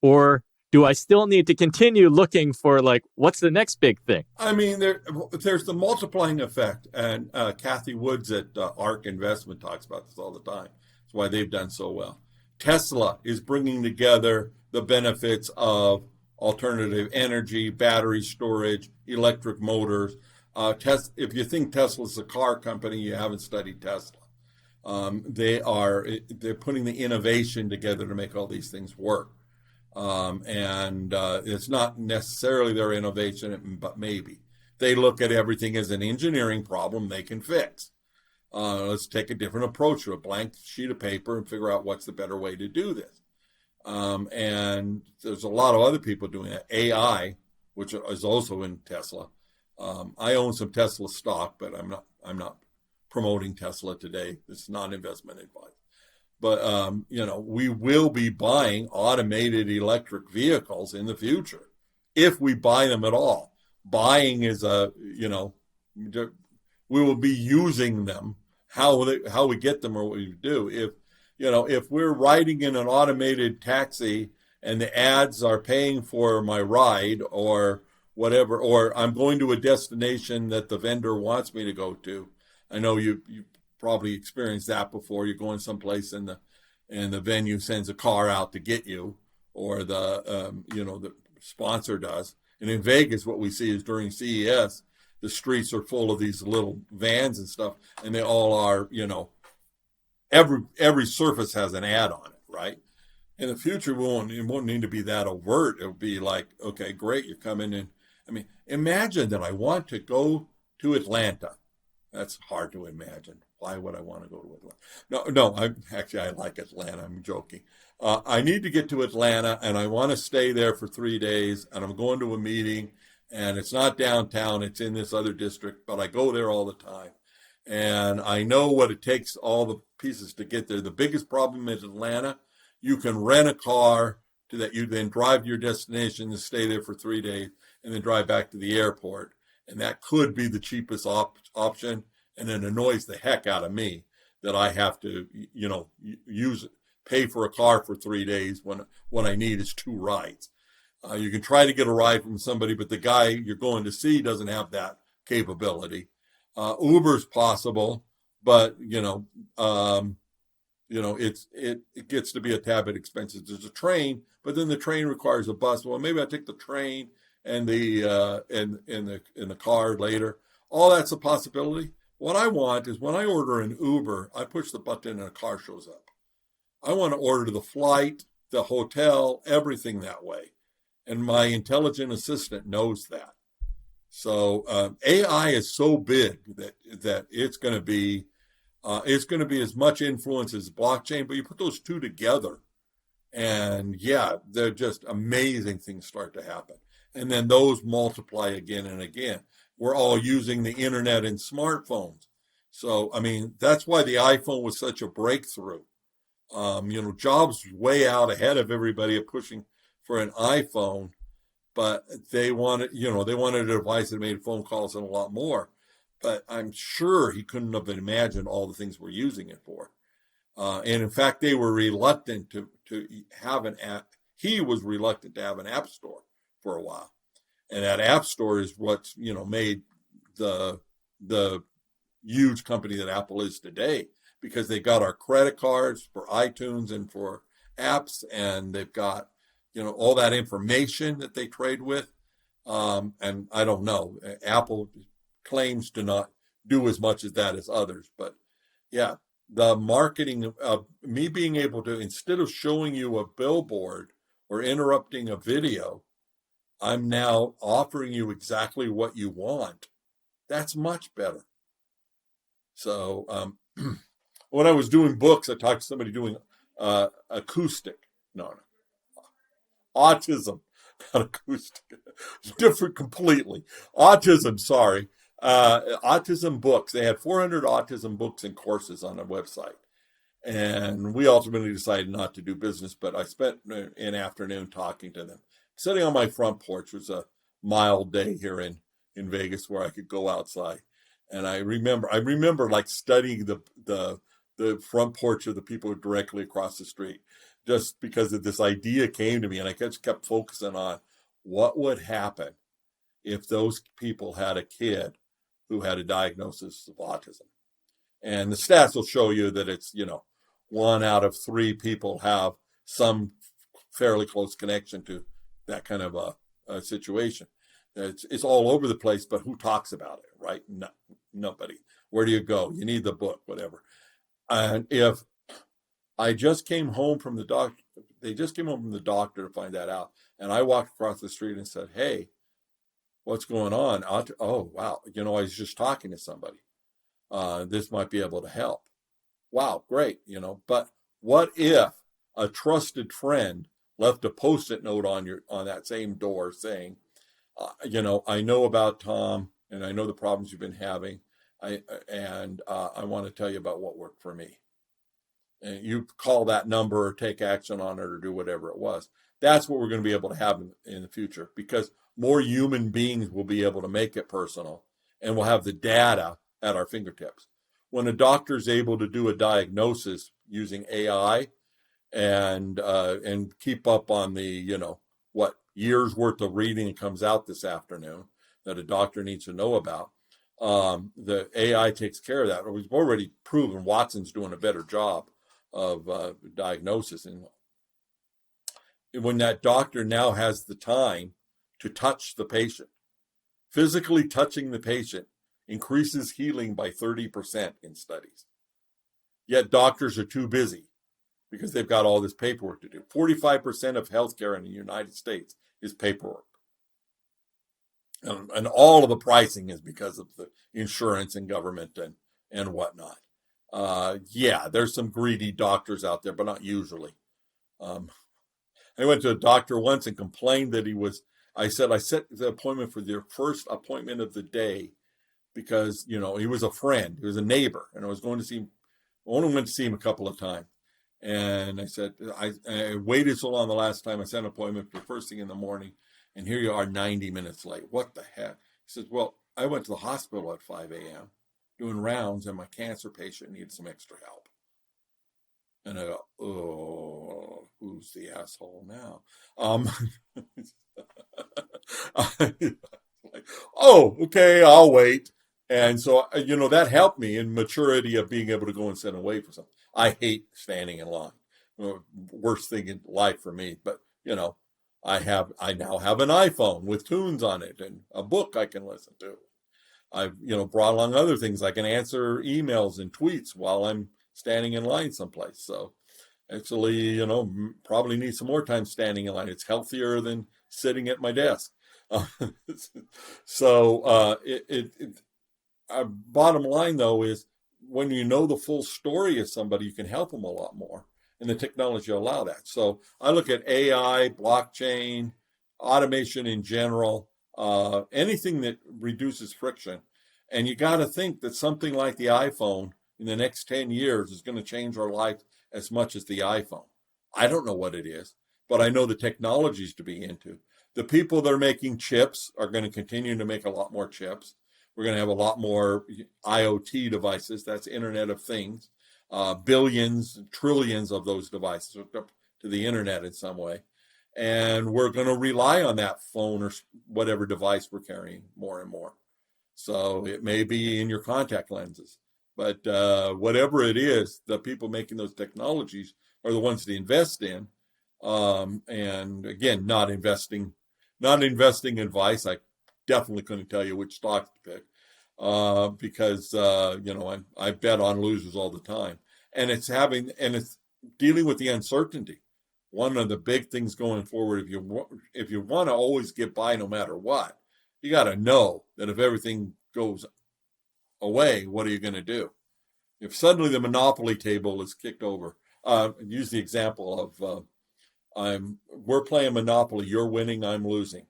Speaker 1: Or do I still need to continue looking for, what's the next big thing?
Speaker 2: I mean, there's the multiplying effect. And Kathy Woods at ARK Investment talks about this all the time. That's why they've done so well. Tesla is bringing together the benefits of alternative energy, battery storage, electric motors. If you think Tesla's a car company, you haven't studied Tesla. They're putting the innovation together to make all these things work. And it's not necessarily their innovation, but maybe. They look at everything as an engineering problem they can fix. Let's take a different approach to a blank sheet of paper and figure out what's the better way to do this. And there's a lot of other people doing it. AI, which is also in Tesla. I own some Tesla stock, but I'm not promoting Tesla today. It's not investment advice. But, we will be buying automated electric vehicles in the future, if we buy them at all. Buying is we will be using them. How we get them or what we do. If we're riding in an automated taxi and the ads are paying for my ride or whatever, or I'm going to a destination that the vendor wants me to go to. I know you probably experienced that before. You're going someplace and the venue sends a car out to get you, or the sponsor does. And in Vegas, what we see is during CES, the streets are full of these little vans and stuff, and they all are, every surface has an ad on it, right? In the future, it won't need to be that overt. It'll be like, okay, great, you're coming in. I mean, imagine that I want to go to Atlanta. That's hard to imagine. Why would I want to go to Atlanta? No, I like Atlanta. I'm joking. I need to get to Atlanta, and I want to stay there for 3 days, and I'm going to a meeting, and it's not downtown. It's in this other district, but I go there all the time. And I know what it takes, all the pieces to get there. The biggest problem in Atlanta, you can rent a car that you then drive to your destination and stay there for 3 days and then drive back to the airport. And that could be the cheapest option. And it annoys the heck out of me that I have to, pay for a car for 3 days when what I need is 2 rides. You can try to get a ride from somebody, but the guy you're going to see doesn't have that capability. Uber's possible, but it gets to be a tad bit expensive. There's a train, but then the train requires a bus. Well, maybe I take the train and the in the car later. All that's a possibility. What I want is when I order an Uber, I push the button and a car shows up. I want to order the flight, the hotel, everything that way. And my intelligent assistant knows that. So AI is so big that it's going to be as much influence as blockchain. But you put those two together, and yeah, they're just amazing things start to happen. And then those multiply again and again. We're all using the internet and smartphones. So, I mean, that's why the iPhone was such a breakthrough. Jobs was way out ahead of everybody of pushing for an iPhone, but they wanted a device that made phone calls and a lot more. But I'm sure he couldn't have imagined all the things we're using it for. And in fact, they were reluctant to have an app. He was reluctant to have an app store for a while. And that app store is what's, made the huge company that Apple is today, because they got our credit cards for iTunes and for apps, and they've got, all that information that they trade with. And I don't know, Apple claims to not do as much as that as others, but yeah, the marketing of me being able to, instead of showing you a billboard or interrupting a video, I'm now offering you exactly what you want. That's much better. So when I was doing books, I talked to somebody doing acoustic. No, autism, not acoustic. Different completely. Autism, sorry. Autism books. They had 400 autism books and courses on their website. And we ultimately decided not to do business, but I spent an afternoon talking to them. Sitting on my front porch. It was a mild day here in Vegas where I could go outside. And I remember like studying the front porch of the people directly across the street, just because of this idea came to me, and I just kept focusing on what would happen if those people had a kid who had a diagnosis of autism. And the stats will show you that it's, 1 out of 3 people have some fairly close connection to that kind of a situation. It's all over the place, but who talks about it, right? No, nobody. Where do you go? You need the book, whatever. And if I just came home from the doctor, they just came home from the doctor to find that out, and I walked across the street and said, "Hey, what's going on?" Oh, wow. I was just talking to somebody. This might be able to help. Wow, great. But what if a trusted friend left a Post-it note on that same door saying, I know about Tom, and I know the problems you've been having. I want to tell you about what worked for me. And you call that number or take action on it or do whatever it was. That's what we're going to be able to have in the future, because more human beings will be able to make it personal, and we'll have the data at our fingertips. When a doctor is able to do a diagnosis using AI and keep up on the, what years worth of reading comes out this afternoon that a doctor needs to know about, the AI takes care of that. We've already proven Watson's doing a better job of diagnosis. And when that doctor now has the time to touch the patient, physically touching the patient increases healing by 30% in studies. Yet doctors are too busy because they've got all this paperwork to do. 45% of healthcare in the United States is paperwork. And all of the pricing is because of the insurance and government and whatnot. There's some greedy doctors out there, but not usually. I went to a doctor once and complained that I set the appointment for the first appointment of the day because, he was a friend, he was a neighbor, and I was going to see him, only went to see him a couple of times. And I said, I waited so long the last time I set an appointment for first thing in the morning, and here you are 90 minutes late. What the heck? He says, well, I went to the hospital at 5 a.m. doing rounds, and my cancer patient needed some extra help. And I go, oh, who's the asshole now? Like, oh, okay, I'll wait. And so, that helped me in maturity of being able to go and sit and wait for something. I hate standing in line. Worst thing in life for me. But, I now have an iPhone with tunes on it and a book I can listen to. I've, brought along other things. I can answer emails and tweets while I'm standing in line someplace. So actually, probably need some more time standing in line. It's healthier than sitting at my desk. So bottom line, though, is when you know the full story of somebody, you can help them a lot more. And the technology will allow that. So I look at AI, blockchain, automation in general, anything that reduces friction. And you got to think that something like the iPhone in the next 10 years is going to change our life as much as the iPhone. I don't know what it is, but I know the technologies to be into. The people that are making chips are going to continue to make a lot more chips. We're going to have a lot more IoT devices. That's Internet of Things. Billions, trillions of those devices hooked up to the internet in some way. And we're going to rely on that phone or whatever device we're carrying more and more. So it may be in your contact lenses. But whatever it is, the people making those technologies are the ones to invest in. And again, not investing advice. I definitely couldn't tell you which stocks to pick because I bet on losers all the time. And it's dealing with the uncertainty. One of the big things going forward, if you want to always get by no matter what, you got to know that if everything goes away, what are you going to do? If suddenly the monopoly table is kicked over, use the example of we're playing Monopoly, you're winning, I'm losing.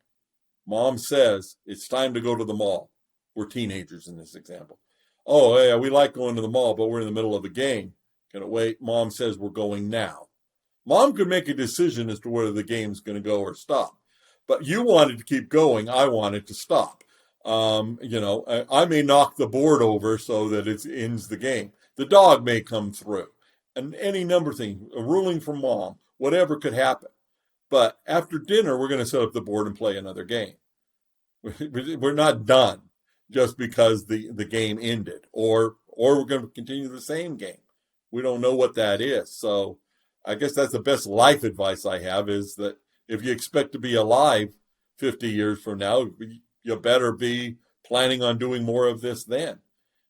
Speaker 2: Mom says it's time to go to the mall. We're teenagers in this example. Oh, yeah, we like going to the mall, but we're in the middle of a game. Can it wait? Mom says we're going now. Mom could make a decision as to whether the game's going to go or stop. But you wanted to keep going. I wanted to stop. I may knock the board over so that it ends the game. The dog may come through. And any number of things, a ruling from Mom, whatever could happen. But after dinner, we're going to set up the board and play another game. We're not done just because the game ended. Or we're going to continue the same game. We don't know what that is. So I guess that's the best life advice I have is that if you expect to be alive 50 years from now, you better be planning on doing more of this then.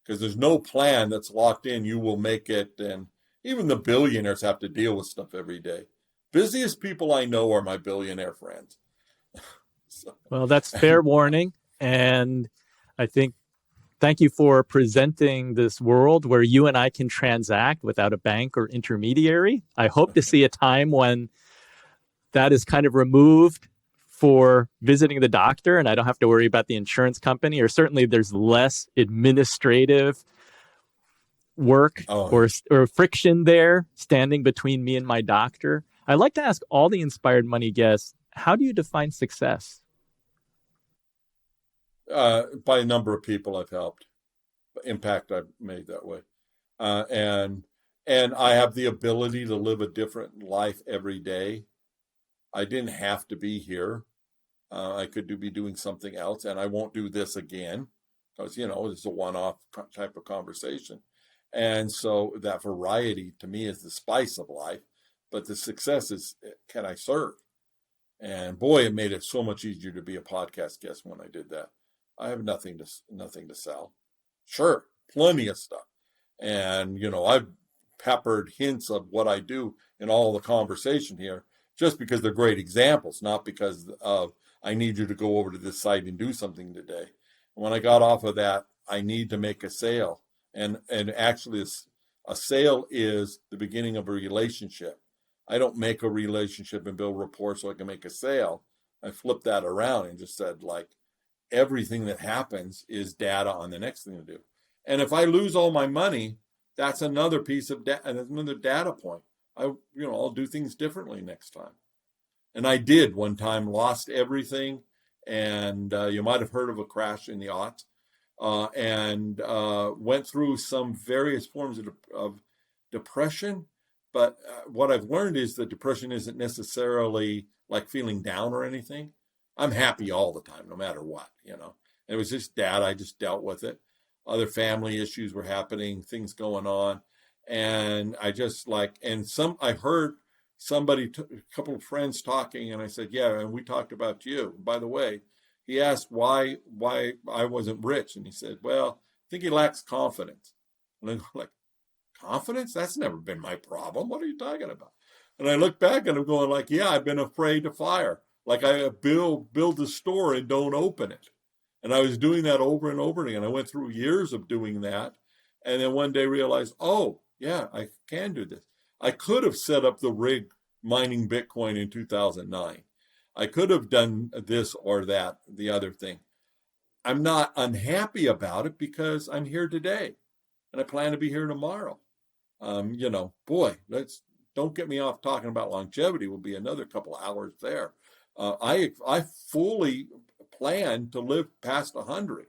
Speaker 2: Because there's no plan that's locked in. You will make it. And even the billionaires have to deal with stuff every day. Busiest people I know are my billionaire friends.
Speaker 1: Well, that's fair warning. And I think thank you for presenting this world where you and I can transact without a bank or intermediary. I hope to see a time when that is kind of removed for visiting the doctor and I don't have to worry about the insurance company, or certainly there's less administrative work or friction there standing between me and my doctor. I'd like to ask all the Inspired Money guests, how do you define success?
Speaker 2: By a number of people I've helped, impact I've made that way. And I have the ability to live a different life every day. I didn't have to be here. I could be doing something else, and I won't do this again because, it's a one-off type of conversation. And so that variety to me is the spice of life, but the success is, can I serve? And boy, it made it so much easier to be a podcast guest when I did that. I have nothing to sell. Sure, plenty of stuff. And, I've peppered hints of what I do in all the conversation here just because they're great examples, not because of I need you to go over to this site and do something today. And when I got off of that, I need to make a sale. And actually, a sale is the beginning of a relationship. I don't make a relationship and build rapport so I can make a sale. I flipped that around and just said, everything that happens is data on the next thing to do. And if I lose all my money, that's another piece of another data point. I'll do things differently next time. And I did one time, lost everything. And you might have heard of a crash in the aughts. And went through some various forms of depression. But what I've learned is that depression isn't necessarily like feeling down or anything. I'm happy all the time, no matter what, It was just dad. I just dealt with it. Other family issues were happening, things going on. And I just I heard a couple of friends talking, and I said, yeah, and we talked about you. By the way, he asked why I wasn't rich. And he said, well, I think he lacks confidence. And I'm like, confidence? That's never been my problem. What are you talking about? And I look back and I'm going like, yeah, I've been afraid to fire. Like I build a store and don't open it. And I was doing that over and over again. I went through years of doing that. And then one day realized, oh, yeah, I can do this. I could have set up the rig mining Bitcoin in 2009. I could have done this or that, the other thing. I'm not unhappy about it because I'm here today and I plan to be here tomorrow. Don't get me off talking about longevity. Will be another couple of hours there. I fully plan to live past 100.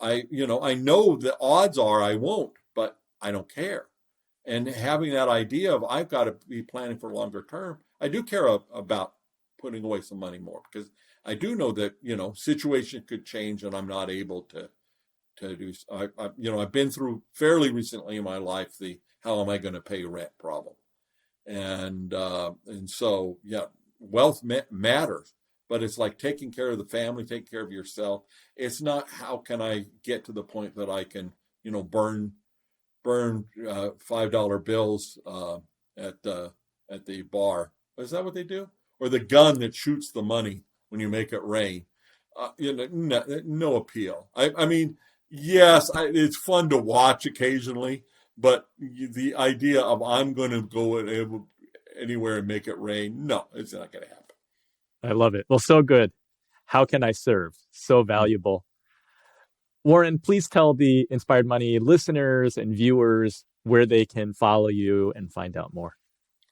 Speaker 2: I know the odds are I won't, but I don't care. And having that idea of I've got to be planning for longer term, I do care about putting away some money more because I do know that, situation could change and I'm not able to do. I've been through fairly recently in my life the how am I going to pay rent problem. And so, yeah, wealth matters, but it's like taking care of the family, taking care of yourself. It's not how can I get to the point that I can, burn $5 bills at the bar. Is that what they do? Or the gun that shoots the money when you make it rain? No appeal. I mean, yes, it's fun to watch occasionally, but the idea of I'm going to go anywhere and make it rain, no, it's not going to happen.
Speaker 1: I love it. Well, so good. How can I serve? So valuable. Warren, please tell the Inspired Money listeners and viewers where they can follow you and find out more.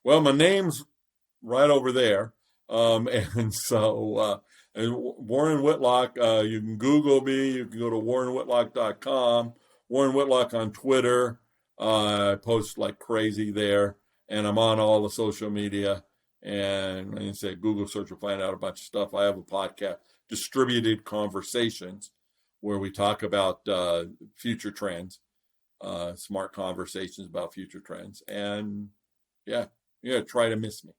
Speaker 2: Well, my name's right over there. And so Warren Whitlock, you can Google me. You can go to warrenwhitlock.com. Warren Whitlock on Twitter. I post like crazy there. And I'm on all the social media. And like I said, Google search will find out a bunch of stuff. I have a podcast, Distributed Conversations, where we talk about future trends, smart conversations about future trends. And yeah, try to miss me.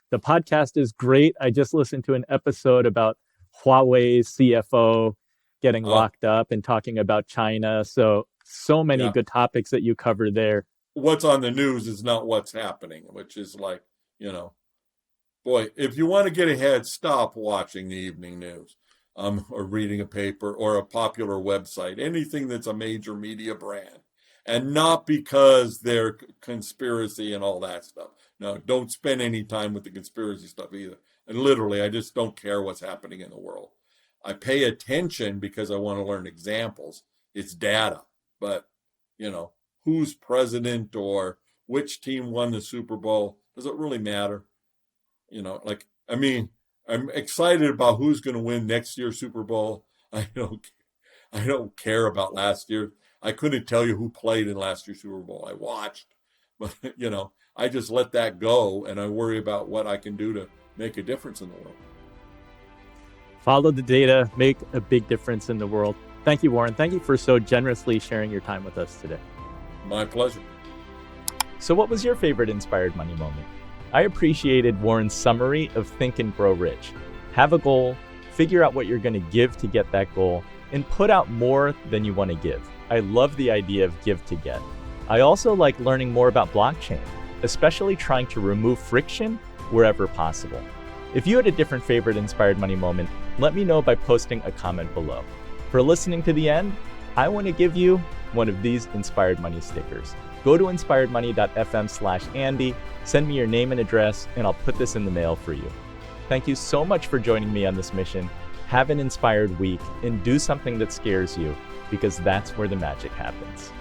Speaker 1: The podcast is great. I just listened to an episode about Huawei's CFO getting locked up and talking about China. So many good topics that you cover there.
Speaker 2: What's on the news is not what's happening, which is like, boy, if you want to get ahead, stop watching the evening news. Or reading a paper or a popular website, anything that's a major media brand, and not because they're conspiracy and all that stuff. No, don't spend any time with the conspiracy stuff either. And literally, I just don't care what's happening in the world. I pay attention because I want to learn examples. It's data, but who's president or which team won the Super Bowl, does it really matter? I'm excited about who's going to win next year's Super Bowl. I don't care about last year. I couldn't tell you who played in last year's Super Bowl. I watched, but I just let that go and I worry about what I can do to make a difference in the world.
Speaker 1: Follow the data, make a big difference in the world. Thank you, Warren. Thank you for so generously sharing your time with us today.
Speaker 2: My pleasure.
Speaker 1: So what was your favorite Inspired Money moment? I appreciated Warren's summary of Think and Grow Rich. Have a goal, figure out what you're going to give to get that goal, and put out more than you want to give. I love the idea of give to get. I also like learning more about blockchain, especially trying to remove friction wherever possible. If you had a different favorite Inspired Money moment, let me know by posting a comment below. For listening to the end, I want to give you one of these Inspired Money stickers. Go to inspiredmoney.fm/Andy, send me your name and address, and I'll put this in the mail for you. Thank you so much for joining me on this mission. Have an inspired week and do something that scares you, because that's where the magic happens.